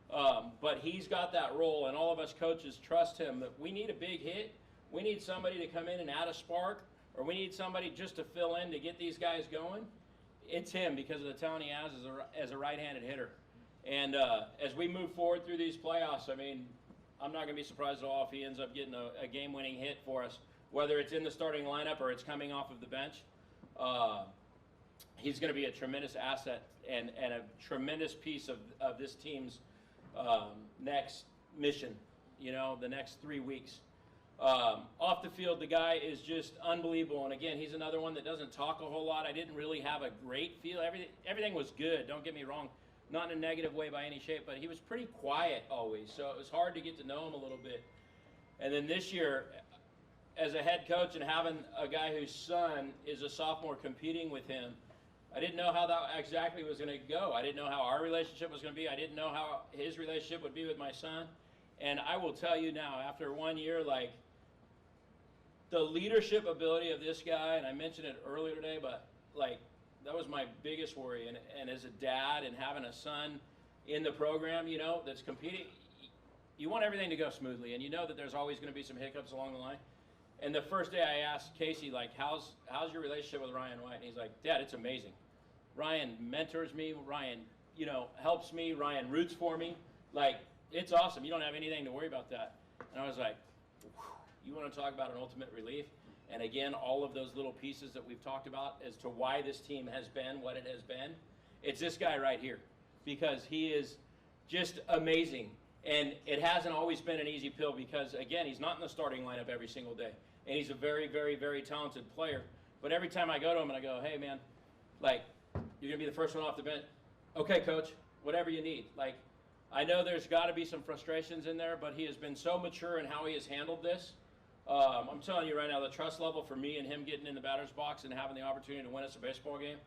But he's got that role, and all of us coaches trust him that we need a big hit. We need somebody to come in and add a spark, or we need somebody just to fill in to get these guys going. It's him because of the talent he has as a right-handed hitter. And as we move forward through these playoffs, I mean, I'm not going to be surprised at all if he ends up getting a game-winning hit for us, whether it's in the starting lineup or it's coming off of the bench. He's going to be a tremendous asset and a tremendous piece of this team's next mission, you know, the next 3 weeks. Off the field, the guy is just unbelievable. And again, he's another one that doesn't talk a whole lot. I didn't really have a great feel. Everything was good, don't get me wrong. Not in a negative way by any shape, but he was pretty quiet always. So it was hard to get to know him a little bit. And then this year, as a head coach and having a guy whose son is a sophomore competing with him, I didn't know how that exactly was going to go. I didn't know how our relationship was going to be. I didn't know how his relationship would be with my son. And I will tell you now, after 1 year, like, the leadership ability of this guy, and I mentioned it earlier today, but like, that was my biggest worry. And as a dad and having a son in the program, you know, that's competing, you want everything to go smoothly, and you know that there's always going to be some hiccups along the line. And the first day I asked Casey, like, how's your relationship with Ryan White? And he's like, Dad, it's amazing. Ryan mentors me. Ryan, you know, helps me. Ryan roots for me. Like, it's awesome. You don't have anything to worry about that. And I was like, whew. You want to talk about an ultimate relief? And again, all of those little pieces that we've talked about as to why this team has been what it has been, it's this guy right here, because he is just amazing. And it hasn't always been an easy pill because, again, he's not in the starting lineup every single day. And he's a very, very, very talented player. But every time I go to him and I go, hey, man, like, you're going to be the first one off the bench. Okay, coach, whatever you need. Like, I know there's got to be some frustrations in there, but he has been so mature in how he has handled this. I'm telling you right now, the trust level for me and him getting in the batter's box and having the opportunity to win us a baseball game,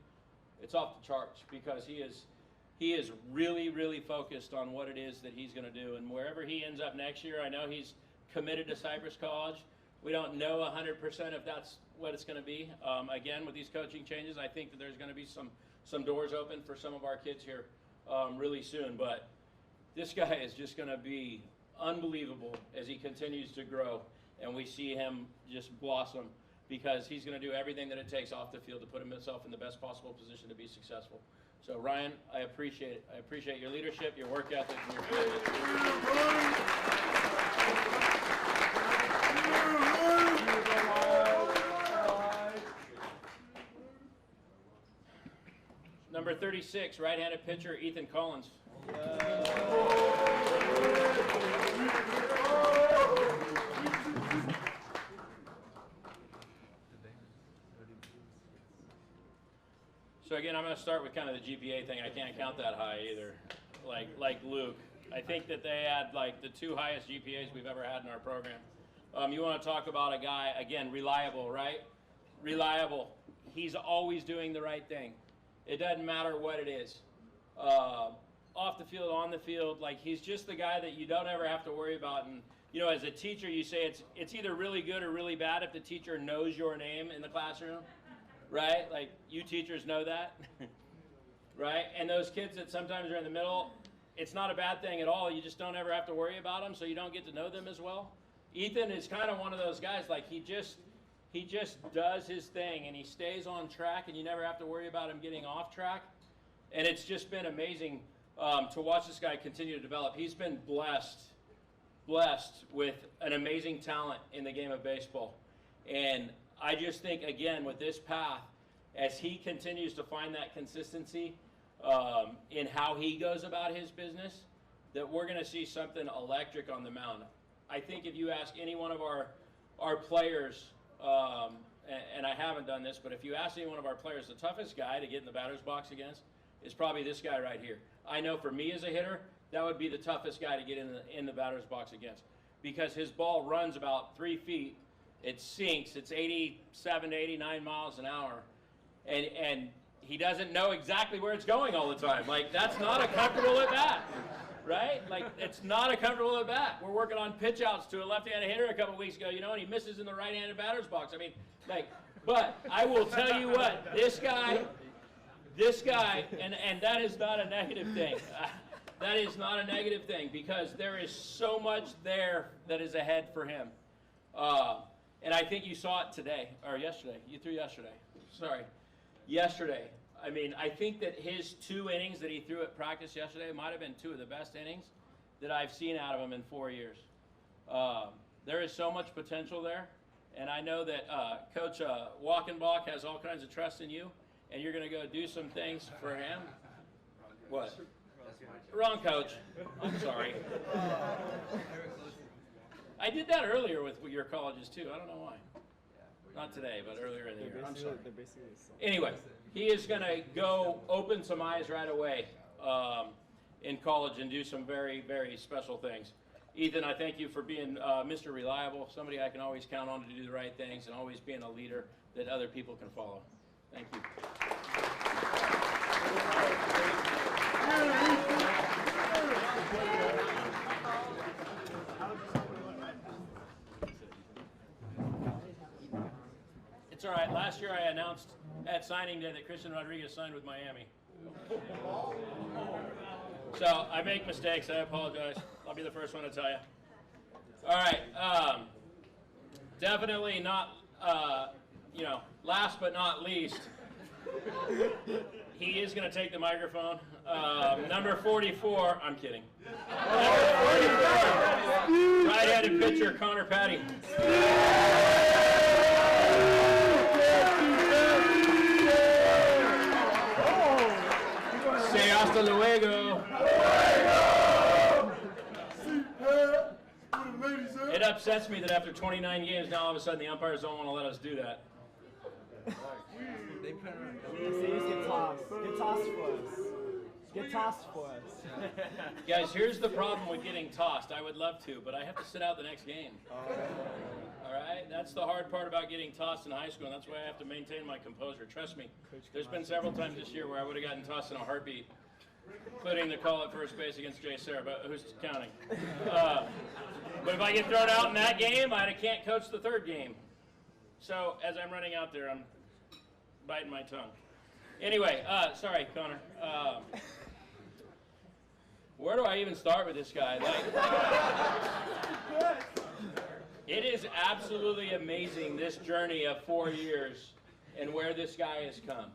it's off the charts because he is really, really focused on what it is that he's going to do. And wherever he ends up next year, I know he's committed to Cypress College. We don't know 100% if that's what it's going to be. Again, with these coaching changes, I think that there's going to be some doors open for some of our kids here really soon. But this guy is just going to be unbelievable as he continues to grow. And we see him just blossom because he's going to do everything that it takes off the field to put himself in the best possible position to be successful. So, Ryan, I appreciate it. I appreciate your leadership, your work ethic, and your commitment. Number 36, right-handed pitcher, Ethan Collins. So again, I'm going to start with kind of the GPA thing. I can't count that high either, like Luke. I think that they had like the 2 highest GPAs we've ever had in our program. You want to talk about a guy, again, reliable, right? Reliable. He's always doing the right thing. It doesn't matter what it is. Off the field, on the field, like he's just the guy that you don't ever have to worry about. And you know, as a teacher, you say it's either really good or really bad if the teacher knows your name in the classroom. Right? Like, you teachers know that, right? And those kids that sometimes are in the middle, it's not a bad thing at all. You just don't ever have to worry about them, so you don't get to know them as well. Ethan is kind of one of those guys, like, he just does his thing, and he stays on track, and you never have to worry about him getting off track. And it's just been amazing to watch this guy continue to develop. He's been blessed with an amazing talent in the game of baseball. And I just think, again, with this path, as he continues to find that consistency in how he goes about his business, that we're going to see something electric on the mound. I think if you ask any one of our players, and I haven't done this, but if you ask any one of our players, the toughest guy to get in the batter's box against is probably this guy right here. I know for me as a hitter, that would be the toughest guy to get in the batter's box against, because his ball runs about 3 feet, It sinks. It's 87 to 89 miles an hour. And he doesn't know exactly where it's going all the time. Like, that's not a comfortable at bat, right? Like, it's not a comfortable at bat. We're working on pitch outs to a left-handed hitter a couple weeks ago, you know, and he misses in the right-handed batter's box. I mean, like, but I will tell you what, this guy, and that is not a negative thing. That is not a negative thing, because there is so much there that is ahead for him. And I think you saw it today, or yesterday. You threw yesterday. Sorry. Yesterday. I mean, I think that his 2 innings that he threw at practice yesterday might have been 2 of the best innings that I've seen out of him in 4 years. There is so much potential there, and I know that Coach Walkenbach has all kinds of trust in you, and you're going to go do some things for him. What? Wrong coach. I'm sorry. I did that earlier with your colleges too. I don't know why. Not today, but earlier in the year. I'm sorry. Anyway, he is going to go open some eyes right away in college and do some very, very special things. Ethan, I thank you for being Mr. Reliable, somebody I can always count on to do the right things and always being a leader that other people can follow. Thank you. It's all right. Last year I announced at signing day that Christian Rodriguez signed with Miami. So I make mistakes. I apologize. I'll be the first one to tell you. All right. Definitely not, last but not least, he is going to take the microphone. Number 44, I'm kidding. Right-handed pitcher, Connor Patty. Say hasta luego. It upsets me that after 29 games, now all of a sudden the umpires don't want to let us do that. They get tossed. Get tossed for us. Get tossed for us. Guys, here's the problem with getting tossed. I would love to, but I have to sit out the next game. All right? That's the hard part about getting tossed in high school, and that's why I have to maintain my composure. Trust me, there's been several times this year where I would have gotten tossed in a heartbeat, including the call at first base against Jay Serra, but who's counting? But if I get thrown out in that game, I can't coach the third game. So as I'm running out there, I'm biting my tongue. Anyway, sorry, Connor. Where do I even start with this guy? It is absolutely amazing, this journey of 4 years and where this guy has come.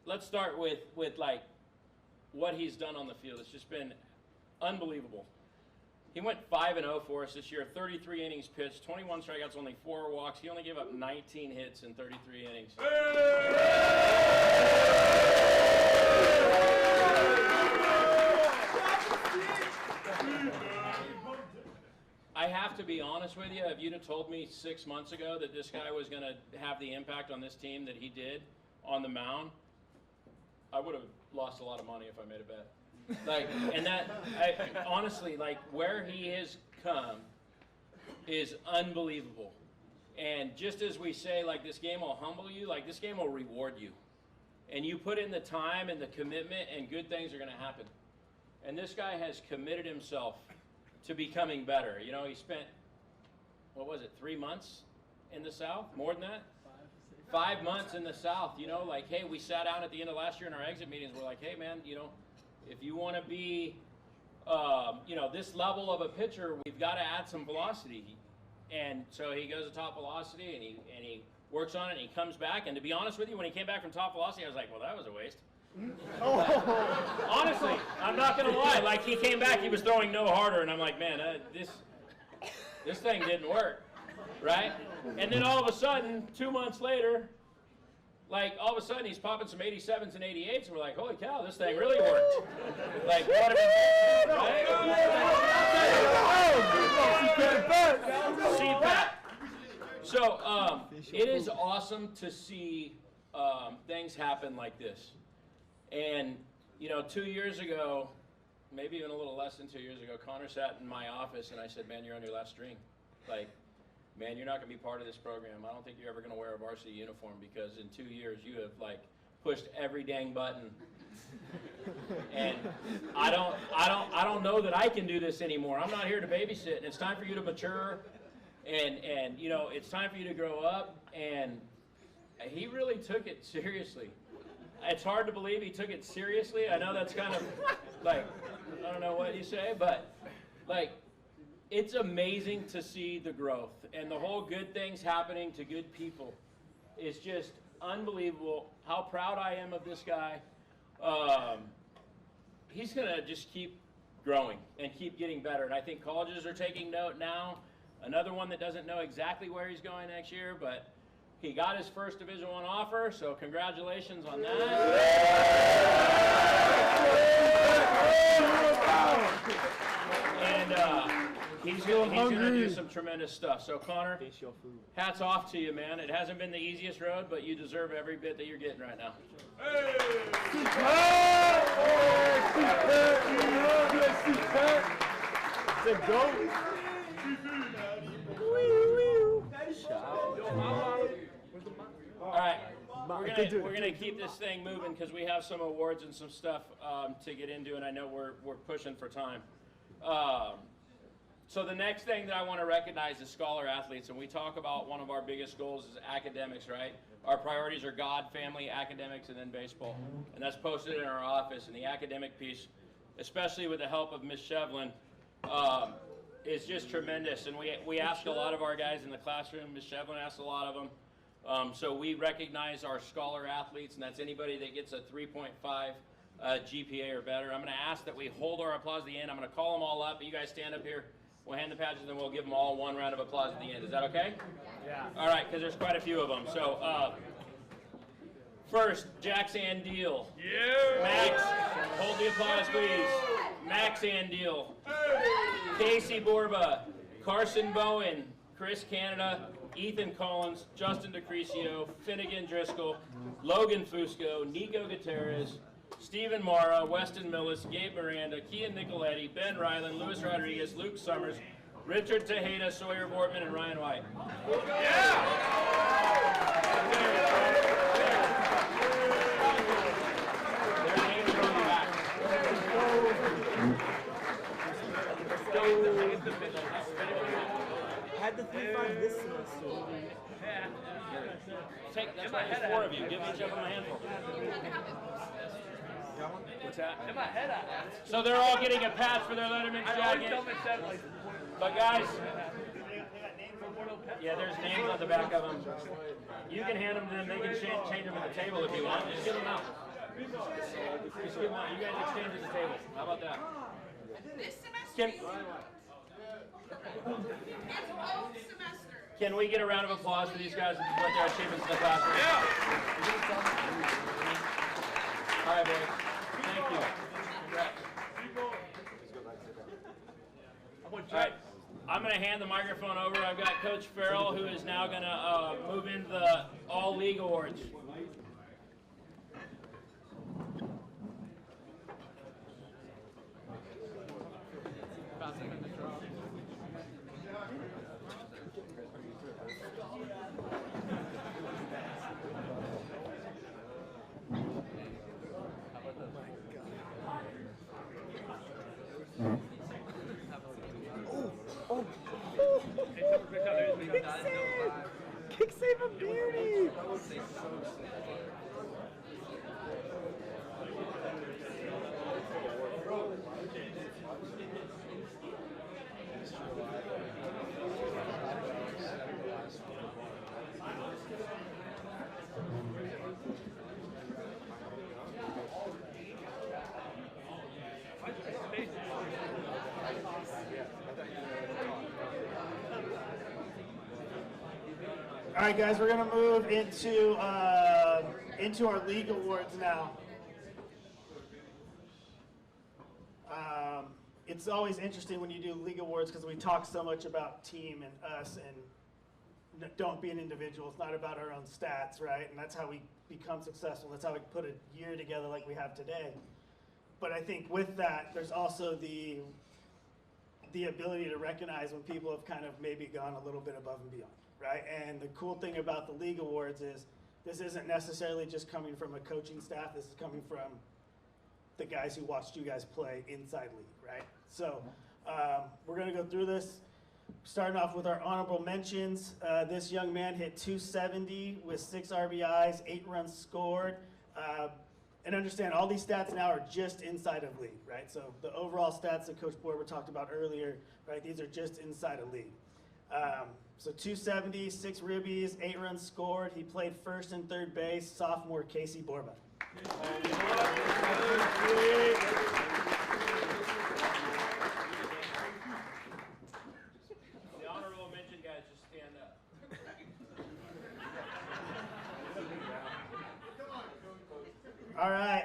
Let's start with what he's done on the field. It's just been unbelievable. He went 5-0 for us this year, 33 innings pitched, 21 strikeouts, only 4 walks. He only gave up 19 hits in 33 innings. I have to be honest with you, if you'd have told me 6 months ago that this guy was going to have the impact on this team that he did on the mound, I would have lost a lot of money if I made a bet. Honestly, where he has come is unbelievable. And just as we say, this game will humble you, this game will reward you. And you put in the time and the commitment, and good things are going to happen. And this guy has committed himself to becoming better. You know, he spent, 3 months in the South? More than that? 5 months in the South. You know, hey, we sat down at the end of last year in our exit meetings. We're like, hey, man, if you want to be, this level of a pitcher, we've got to add some velocity. And so he goes to top velocity, and he works on it, and he comes back. And to be honest with you, when he came back from top velocity, I was like, well, that was a waste. Honestly, I'm not going to lie. He came back, he was throwing no harder, and I'm like, man, this thing didn't work, right? And then all of a sudden, 2 months later, all of a sudden, he's popping some 87s and 88s, and we're like, holy cow, this thing really worked. What right? CPAP. So, it is awesome to see things happen like this. And, 2 years ago, maybe even a little less than 2 years ago, Connor sat in my office, and I said, man, you're on your last string. man, you're not going to be part of this program. I don't think you're ever going to wear a varsity uniform because in 2 years you have like pushed every dang button. And I don't know that I can do this anymore. I'm not here to babysit, and it's time for you to mature, and you know, it's time for you to grow up. And he really took it seriously. It's hard to believe he took it seriously. I know that's kind of like, I don't know what you say, but like, it's amazing to see the growth and the whole good things happening to good people. It's just unbelievable how proud I am of this guy. He's going to just keep growing and keep getting better. And I think colleges are taking note now. Another one that doesn't know exactly where he's going next year, but he got his first Division I offer, so congratulations on that. And he's going to do some tremendous stuff. So Connor, hats off to you, man. It hasn't been the easiest road, but you deserve every bit that you're getting right now. All right, we're gonna keep this thing moving because we have some awards and some stuff to get into, and I know we're pushing for time. So the next thing that I want to recognize is scholar athletes, and we talk about one of our biggest goals is academics, right? Our priorities are God, family, academics, and then baseball, and that's posted in our office. And the academic piece, especially with the help of Miss Shevlin, is just tremendous. And we ask a lot of our guys in the classroom. Miss Shevlin asks a lot of them. So we recognize our scholar athletes, and that's anybody that gets a 3.5 GPA or better. I'm going to ask that we hold our applause at the end. I'm going to call them all up. You guys stand up here. We'll hand the badges, and then we'll give them all one round of applause at the end. Is that okay? Yeah. All right, because there's quite a few of them. So first, Jack Sandeal. Yeah. Max, hold the applause, please. Max Sandeal. Casey Borba. Carson Bowen. Chris Canada. Ethan Collins. Justin DeCrisio. Finnegan Driscoll. Logan Fusco. Nico Gutierrez. Stephen Mara, Weston Millis, Gabe Miranda, Kian Nicoletti, Ben Ryland, Luis Rodriguez, Luke Summers, Richard Tejeda, Sawyer Bortman, and Ryan White. Their names are on the back. Had the 3.5 this semester. That's right, there's 4 of you. Give each of them a handful. What's that? In my head, I asked. So they're all getting a patch for their Letterman's jacket. But guys, yeah, there's names on the back of them. You can hand them to them. They can change them at the table if you want. Just give them out. Just give them out. You guys exchange at the table. How about that? This semester. It's both semester. Can we get a round of applause for these guys and put their achievements in the classroom? Yeah. All right, boys. Thank you. Congrats. All right. I'm going to hand the microphone over. I've got Coach Farrell, who is now going to move into the All-League Awards. Kick save of beauty! All right, guys, we're going to move into our league awards now. It's always interesting when you do league awards because we talk so much about team and us and don't be an individual. It's not about our own stats, right? And that's how we become successful. That's how we put a year together like we have today. But I think with that, there's also the the ability to recognize when people have kind of maybe gone a little bit above and beyond, right? And the cool thing about the league awards is this isn't necessarily just coming from a coaching staff. This is coming from the guys who watched you guys play inside league, right? So we're going to go through this. Starting off with our honorable mentions, this young man hit 270 with 6 RBIs, 8 runs scored. And understand, all these stats now are just inside of league, right? So the overall stats that Coach Borber talked about earlier, right, these are just inside of league. So 270, 6 ribbies, 8 runs scored. He played first and third base, sophomore Casey Borba. The honorable mention guys, just stand up. All right,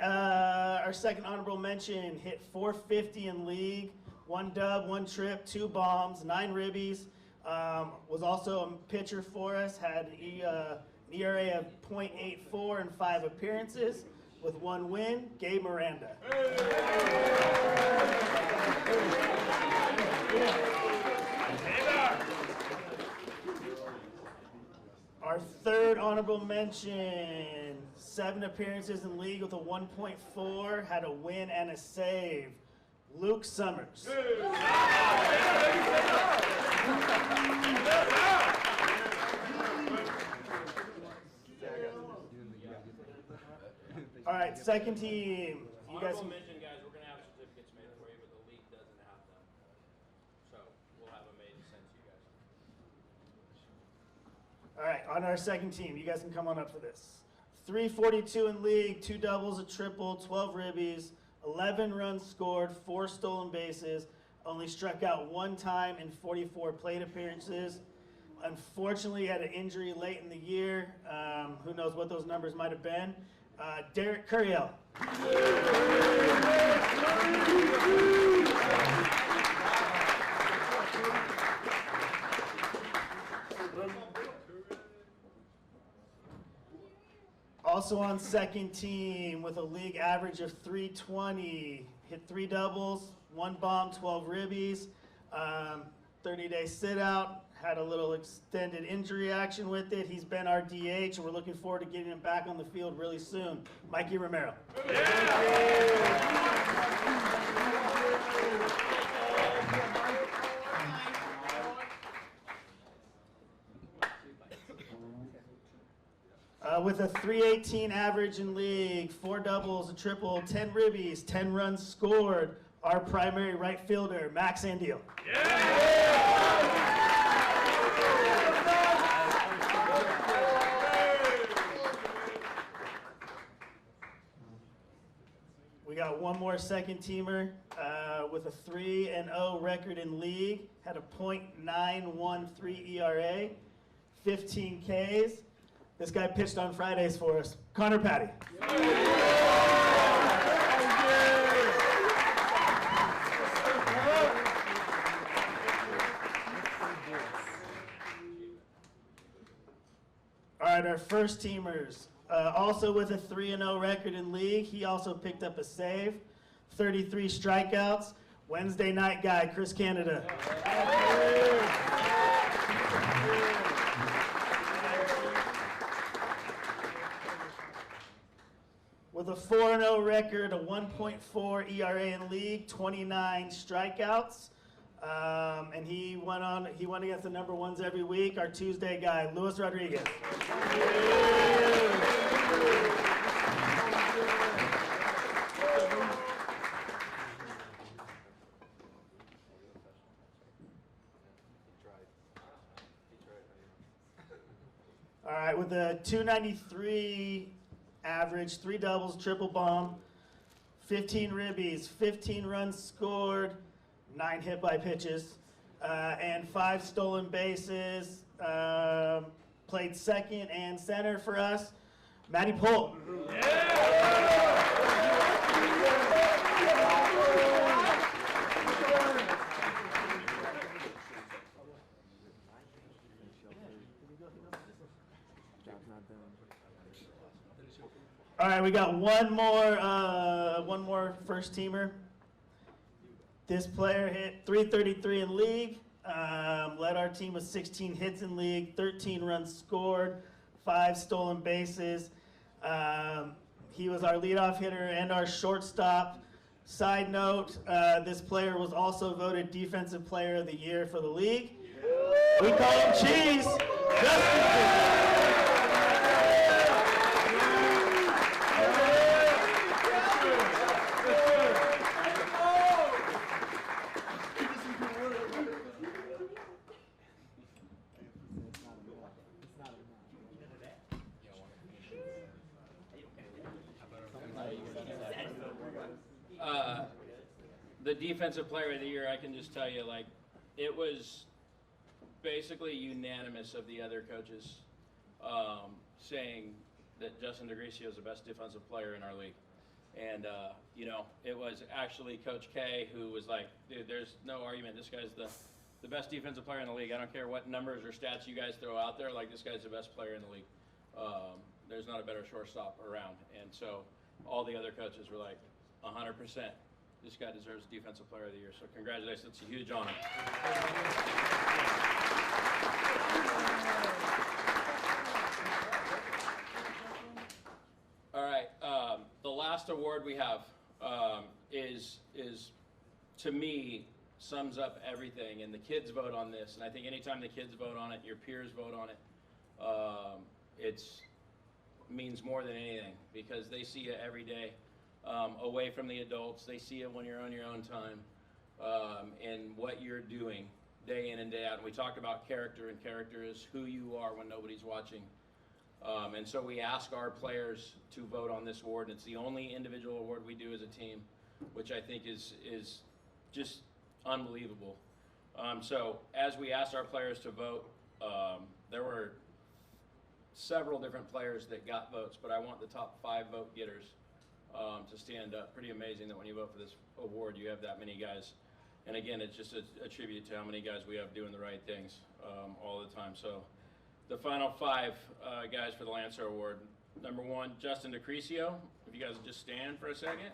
our second honorable mention, hit 450 in league, 1 dub, 1 trip, 2 bombs, 9 ribbies. Was also a pitcher for us, had an ERA of .84 in 5 appearances with 1 win, Gabe Miranda. Our third honorable mention, 7 appearances in league with a 1.4, had a win and a save, Luke Summers. All right, second team. You guys Honorable can, mention guys, we're going to have certificates made for you, but the league doesn't have them. So we'll have them made to send to you guys. all right, on our second team, you guys can come on up for this. 342 in league, 2 doubles, a triple, 12 ribbies, 11 runs scored, 4 stolen bases, only struck out 1 time in 44 plate appearances. Unfortunately, had an injury late in the year. Who knows what those numbers might have been. Derek Curiel. Also on second team with a league average of 320, hit 3 doubles, 1 bomb, 12 ribbies, 30-day sit out, had a little extended injury action with it. He's been our DH, and we're looking forward to getting him back on the field really soon. Mikey Romero. With a 318 average in league, 4 doubles, a triple, 10 ribbies, 10 runs scored, our primary right fielder, Max Andiel. We got one more second teamer with a 3-0 record in league, had a .913 ERA, 15 Ks. This guy pitched on Fridays for us, Connor Patty. All right, our first teamers, also with a 3-0 record in league. He also picked up a save, 33 strikeouts. Wednesday night guy, Chris Canada. With a 4-0 record, a 1.4 ERA in league, 29 strikeouts. And he went against the number ones every week. Our Tuesday guy, Luis Rodriguez. All right, with a 293 average, 3 doubles, triple bomb, 15 ribbies, 15 runs scored, 9 hit by pitches, and 5 stolen bases. Played second and center for us, Matty Pohl. All right, we got one more first teamer. This player hit .333 in league, led our team with 16 hits in league, 13 runs scored, 5 stolen bases. He was our leadoff hitter and our shortstop. Side note, this player was also voted Defensive Player of the Year for the league. We call him Cheese. The Defensive Player of the Year, I can just tell you, like, it was basically unanimous of the other coaches saying that Justin DeGrecio is the best defensive player in our league. And, you know, it was actually Coach K who was like, dude, there's no argument. This guy's the best defensive player in the league. I don't care what numbers or stats you guys throw out there. Like, this guy's the best player in the league. There's not a better shortstop around. And so all the other coaches were like, 100%. This guy deserves Defensive Player of the Year. So congratulations. It's a huge honor. All right. The last award we have is to me, sums up everything. And the kids vote on this. And I think anytime the kids vote on it, your peers vote on it, it means more than anything because they see it every day. Away from the adults. They see it when you're on your own time and what you're doing day in and day out. And we talked about character, and character is who you are when nobody's watching. And so we ask our players to vote on this award, and it's the only individual award we do as a team, which I think is just unbelievable. So as we asked our players to vote, there were several different players that got votes, but I want the top 5 vote getters to stand up. Pretty amazing that when you vote for this award, you have that many guys. And again, it's just a tribute to how many guys we have doing the right things all the time. So the final 5 guys for the Lancer Award. Number 1, Justin DeCrecio. If you guys would just stand for a second.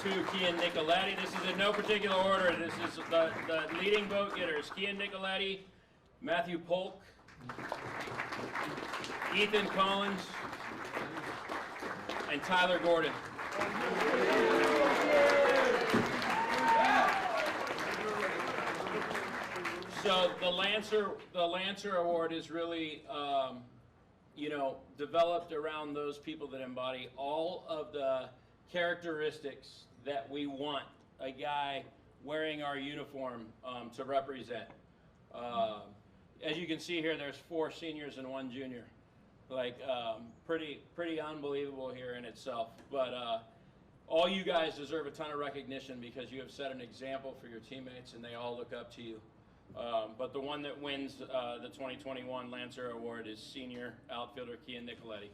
2, Kian Nicoletti. This is in no particular order. This is the leading vote getters. Kian Nicoletti, Matthew Polk, Ethan Collins, and Tyler Gordon. So the Lancer Award is really, you know, developed around those people that embody all of the characteristics that we want a guy wearing our uniform to represent. As you can see here, there's 4 seniors and 1 junior. Like, pretty unbelievable here in itself. But all you guys deserve a ton of recognition because you have set an example for your teammates and they all look up to you. But the one that wins the 2021 Lancer Award is senior outfielder Kian Nicoletti.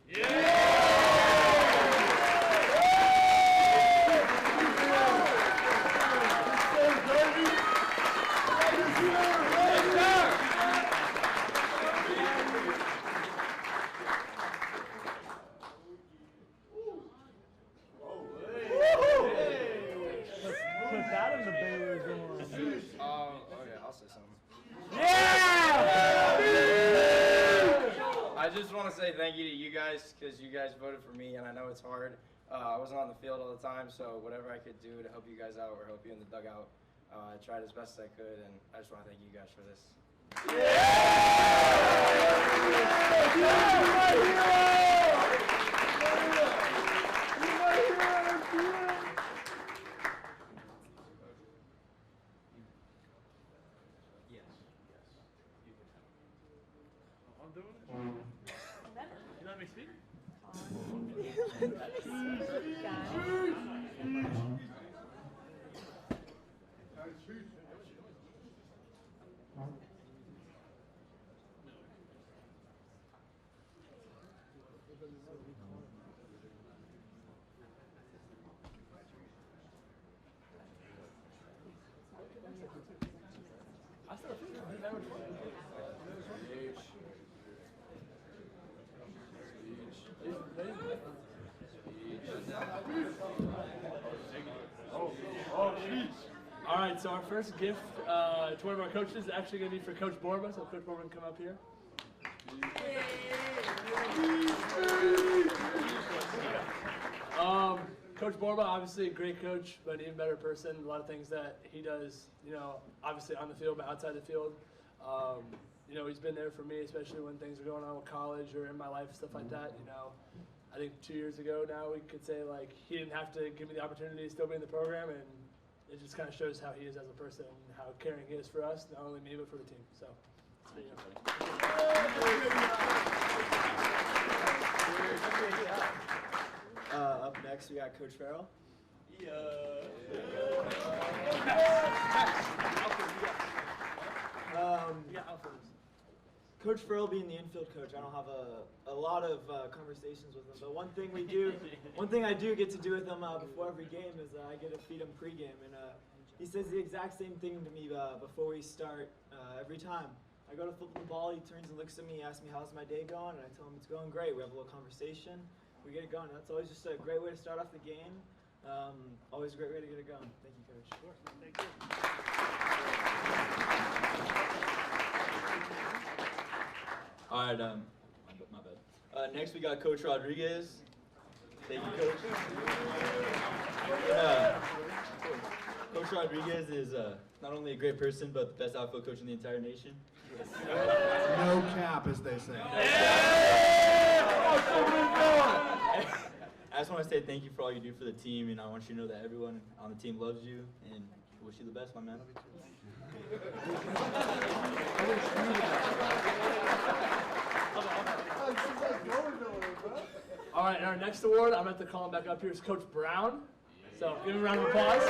Put that in the Baylor going. Okay, I'll say something. Yeah! I just want to say thank you to you guys because you guys voted for me, and I know it's hard. I wasn't on the field all the time, so whatever I could do to help you guys out or help you in the dugout, I tried as best as I could, and I just want to thank you guys for this. I'm doing it. You let me speak? Oh, jeez. All right, so our first gift to one of our coaches is actually going to be for Coach Borba. So Coach Borba can come up here. Coach Borba, obviously a great coach, but an even better person. A lot of things that he does, obviously on the field, but outside the field. He's been there for me, especially when things are going on with college or in my life, stuff like that. I think 2 years ago now we could say like he didn't have to give me the opportunity to still be in the program, and it just kind of shows how he is as a person and how caring he is for us, not only me but for the team. So. Up next, we got Coach Farrell. Coach Farrell being the infield coach, I don't have a lot of conversations with him, but one thing I do get to do with him before every game is I get to feed him pregame, and he says the exact same thing to me before we start every time. I go to flip the ball, he turns and looks at me, asks me how's my day going, and I tell him it's going great. We have a little conversation, we get it going. That's always just a great way to start off the game. Always a great way to get it going. Thank you, Coach. Sure. Thank you. All right, my bad. Next we got Coach Rodriguez. Thank you, Coach. Coach Rodriguez is not only a great person, but the best outfield coach in the entire nation. No cap, as they say. I just want to say thank you for all you do for the team, and I want you to know that everyone on the team loves you, and wish you the best, my man. All right, and our next award, I'm going to have to call him back up here, is Coach Brown. So give him a round of applause.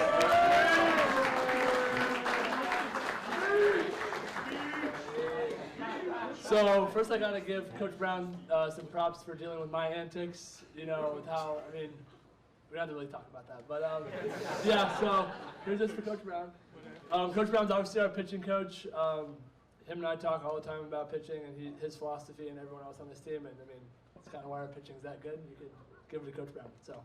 So first I got to give Coach Brown some props for dealing with my antics, with how, we don't have to really talk about that. But yeah, so here's this for Coach Brown. Coach Brown's obviously our pitching coach. Him and I talk all the time about pitching and his philosophy and everyone else on this team. And it's kind of why our pitching's that good. You could give it to Coach Brown. So.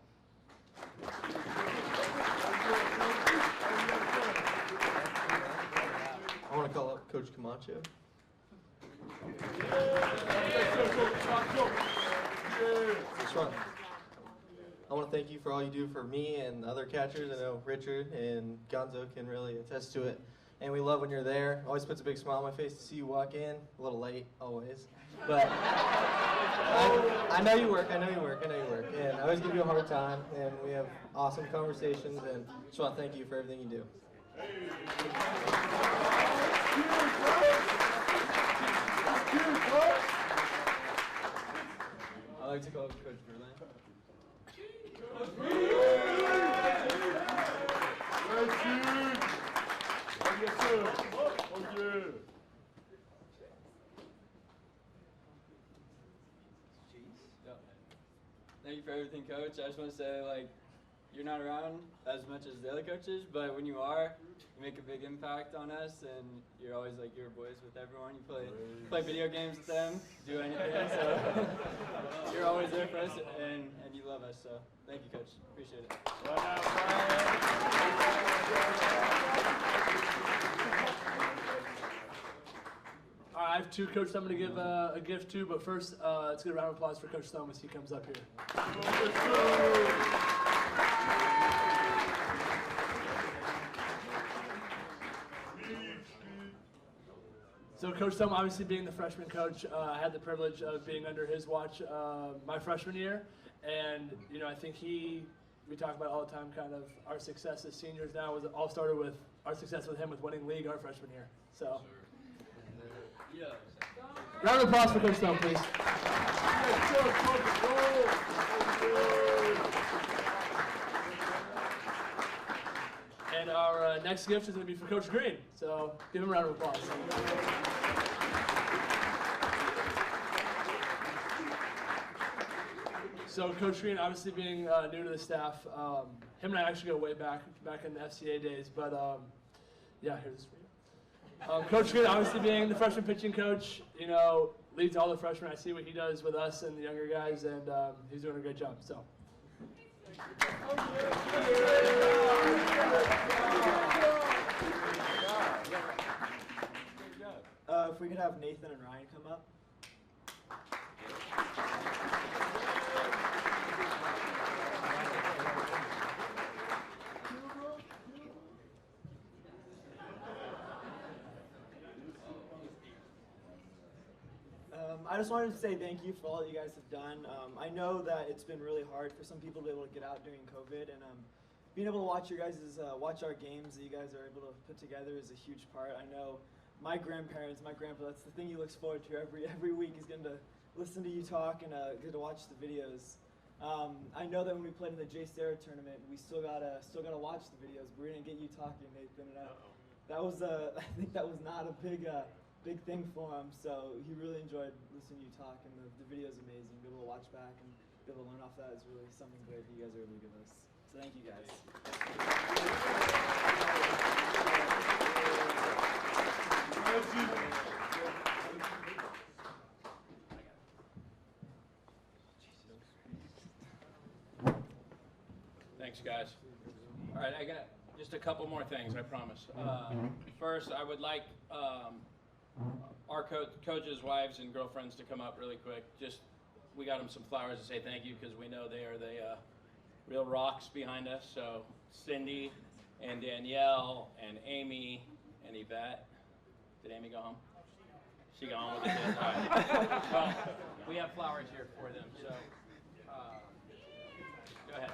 I want to call up Coach Camacho. I want to thank you for all you do for me and the other catchers. I know Richard and Gonzo can really attest to it. And we love when you're there. Always puts a big smile on my face to see you walk in. A little late, always. But I know you work. And I always give you a hard time. And we have awesome conversations. And just want to thank you for everything you do. I like to call Coach Berlin. Thank you for everything, Coach. I just want to say, you're not around as much as the other coaches, but when you are, you make a big impact on us, and you're always you're boys with everyone. You play video games with them, do anything, so you're always there for us, and you love us. So thank you, Coach. Appreciate it. All right, I have two coaches I'm going to give a gift to, but first, let's get a round of applause for Coach Thome as he comes up here. So Coach Thome, obviously being the freshman coach, I had the privilege of being under his watch my freshman year, and I think we talk about all the time kind of our success as seniors now all started with our success with him with winning league our freshman year. So. Yeah. Round of applause for Coach Thome, please. And our next gift is going to be for Coach Green. So give him a round of applause. So Coach Green, obviously being new to the staff, him and I actually go way back in the FCA days. But yeah, here's for you. Coach Green, obviously being the freshman pitching coach, leads all the freshmen. I see what he does with us and the younger guys, and he's doing a great job. So. if we could have Nathan and Ryan come up. I just wanted to say thank you for all that you guys have done. I know that it's been really hard for some people to be able to get out during COVID, and being able to watch your guys' watch our games that you guys are able to put together is a huge part. I know my grandparents, my grandpa, that's the thing he looks forward to every week is getting to listen to you talk and get to watch the videos. I know that when we played in the J. Sarah tournament, we still gotta watch the videos. But we're gonna get you talking, Nathan. And that was I think that was not a big thing for him. So he really enjoyed listening to you talk, and the video is amazing. Be able to watch back and be able to learn off that is really something great that you guys are able to give us. So thank you guys. Thanks, guys. All right, I got just a couple more things, I promise. First, I would like our coaches' wives and girlfriends to come up really quick. We got them some flowers to say thank you because we know they are the real rocks behind us. So Cindy and Danielle and Amy and Yvette. Did Amy go home? She got home with the kids. All right. Well, we have flowers here for them. So go ahead.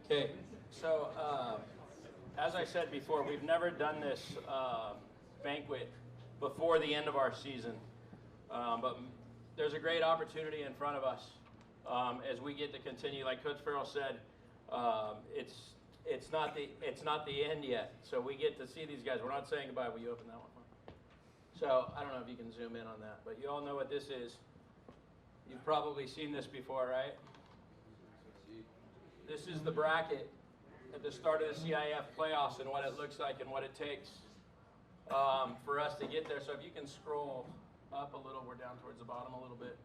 Okay, so as I said before, we've never done this banquet before the end of our season, but there's a great opportunity in front of us as we get to continue. Like Coach Farrell said, it's not the end yet, so we get to see these guys. We're not saying goodbye. Will you open that one? So I don't know if you can zoom in on that, but you all know what this is. You've probably seen this before, right? This is the bracket at the start of the CIF playoffs and what it looks like and what it takes for us to get there. So if you can scroll up a little, we're down towards the bottom a little bit.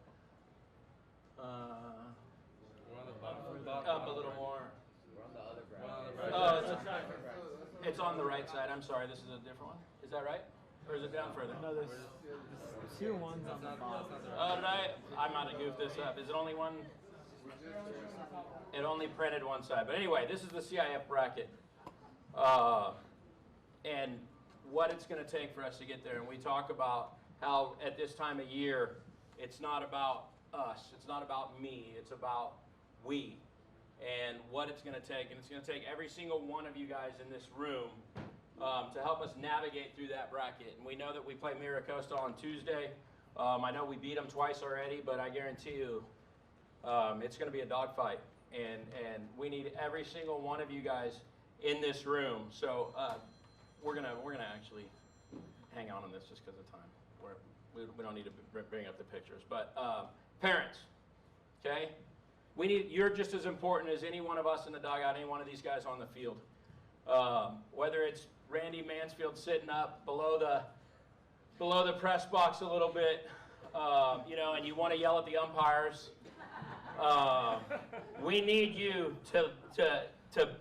Up a little more. We're on the other bracket. Oh, it's on the right side. I'm sorry, this is a different one. Is that right? Or is it down further? No, there's two ones on the bottom. Oh, did I might have goofed this up. Is it only one? It only printed one side. But anyway, this is the CIF bracket. And what it's going to take for us to get there. And we talk about how at this time of year, it's not about us. It's not about me. It's about we. And what it's going to take. And it's going to take every single one of you guys in this room to help us navigate through that bracket. And we know that we play Miracosta on Tuesday. I know we beat them twice already, but I guarantee you it's going to be a dogfight. And we need every single one of you guys in this room. So we're gonna actually hang on this just because of time. We don't need to bring up the pictures. But parents, okay? You're just as important as any one of us in the dugout, any one of these guys on the field. Whether it's Randy Mansfield sitting up below the press box a little bit, and you want to yell at the umpires. We need you to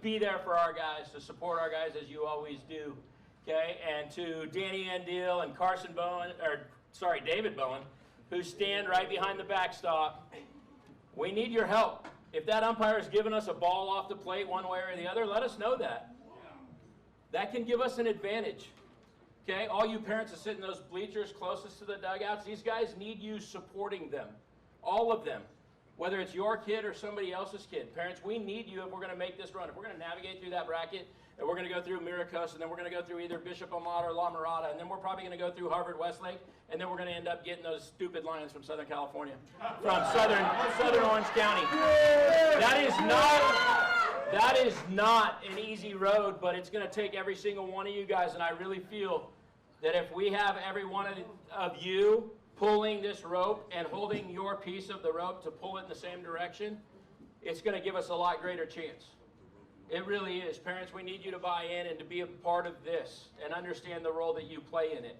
be there for our guys, to support our guys as you always do, okay? And to Danny Andeal and David Bowen, who stand right behind the backstop, we need your help. If that umpire is giving us a ball off the plate one way or the other, let us know that. That can give us an advantage, okay? All you parents that sit in those bleachers closest to the dugouts, these guys need you supporting them, all of them. Whether it's your kid or somebody else's kid. Parents, we need you if we're going to make this run. If we're going to navigate through that bracket, and we're going to go through Miracosta, and then we're going to go through either Bishop Amata or La Mirada, and then we're probably going to go through Harvard Westlake, and then we're going to end up getting those stupid Lions from Southern California, from Southern Orange County. That is not an easy road, but it's going to take every single one of you guys, and I really feel that if we have every one of you pulling this rope and holding your piece of the rope to pull it in the same direction, it's going to give us a lot greater chance. It really is. Parents, we need you to buy in and to be a part of this and understand the role that you play in it.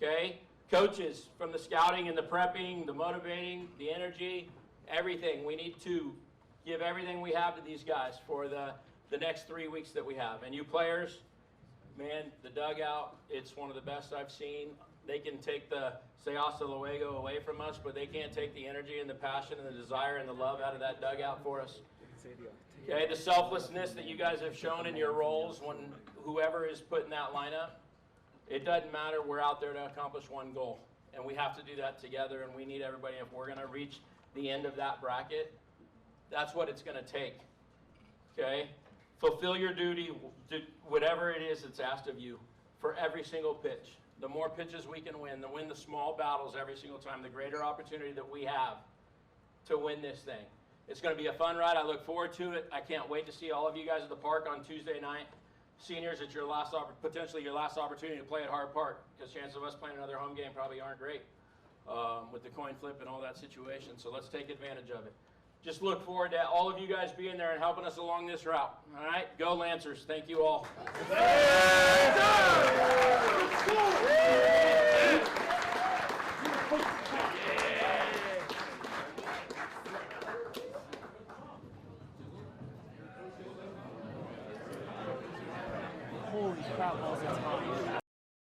Okay? Coaches, from the scouting and the prepping, the motivating, the energy, everything. We need to give everything we have to these guys for the next 3 weeks that we have. And you players, man, the dugout, it's one of the best I've seen. They can take the say hasta luego away from us, but they can't take the energy and the passion and the desire and the love out of that dugout for us. Okay, the selflessness that you guys have shown in your roles when whoever is put in that lineup, it doesn't matter. We're out there to accomplish one goal, and we have to do that together, and we need everybody. If we're going to reach the end of that bracket, that's what it's going to take. Okay? Fulfill your duty, whatever it is that's asked of you, for every single pitch. The more pitches we can win the small battles every single time, the greater opportunity that we have to win this thing. It's going to be a fun ride. I look forward to it. I can't wait to see all of you guys at the park on Tuesday night. Seniors, it's your last potentially your last opportunity to play at Hard Park, because chances of us playing another home game probably aren't great with the coin flip and all that situation. So let's take advantage of it. Just look forward to all of you guys being there and helping us along this route. All right? Go Lancers. Thank you all. Holy crap, balls of time.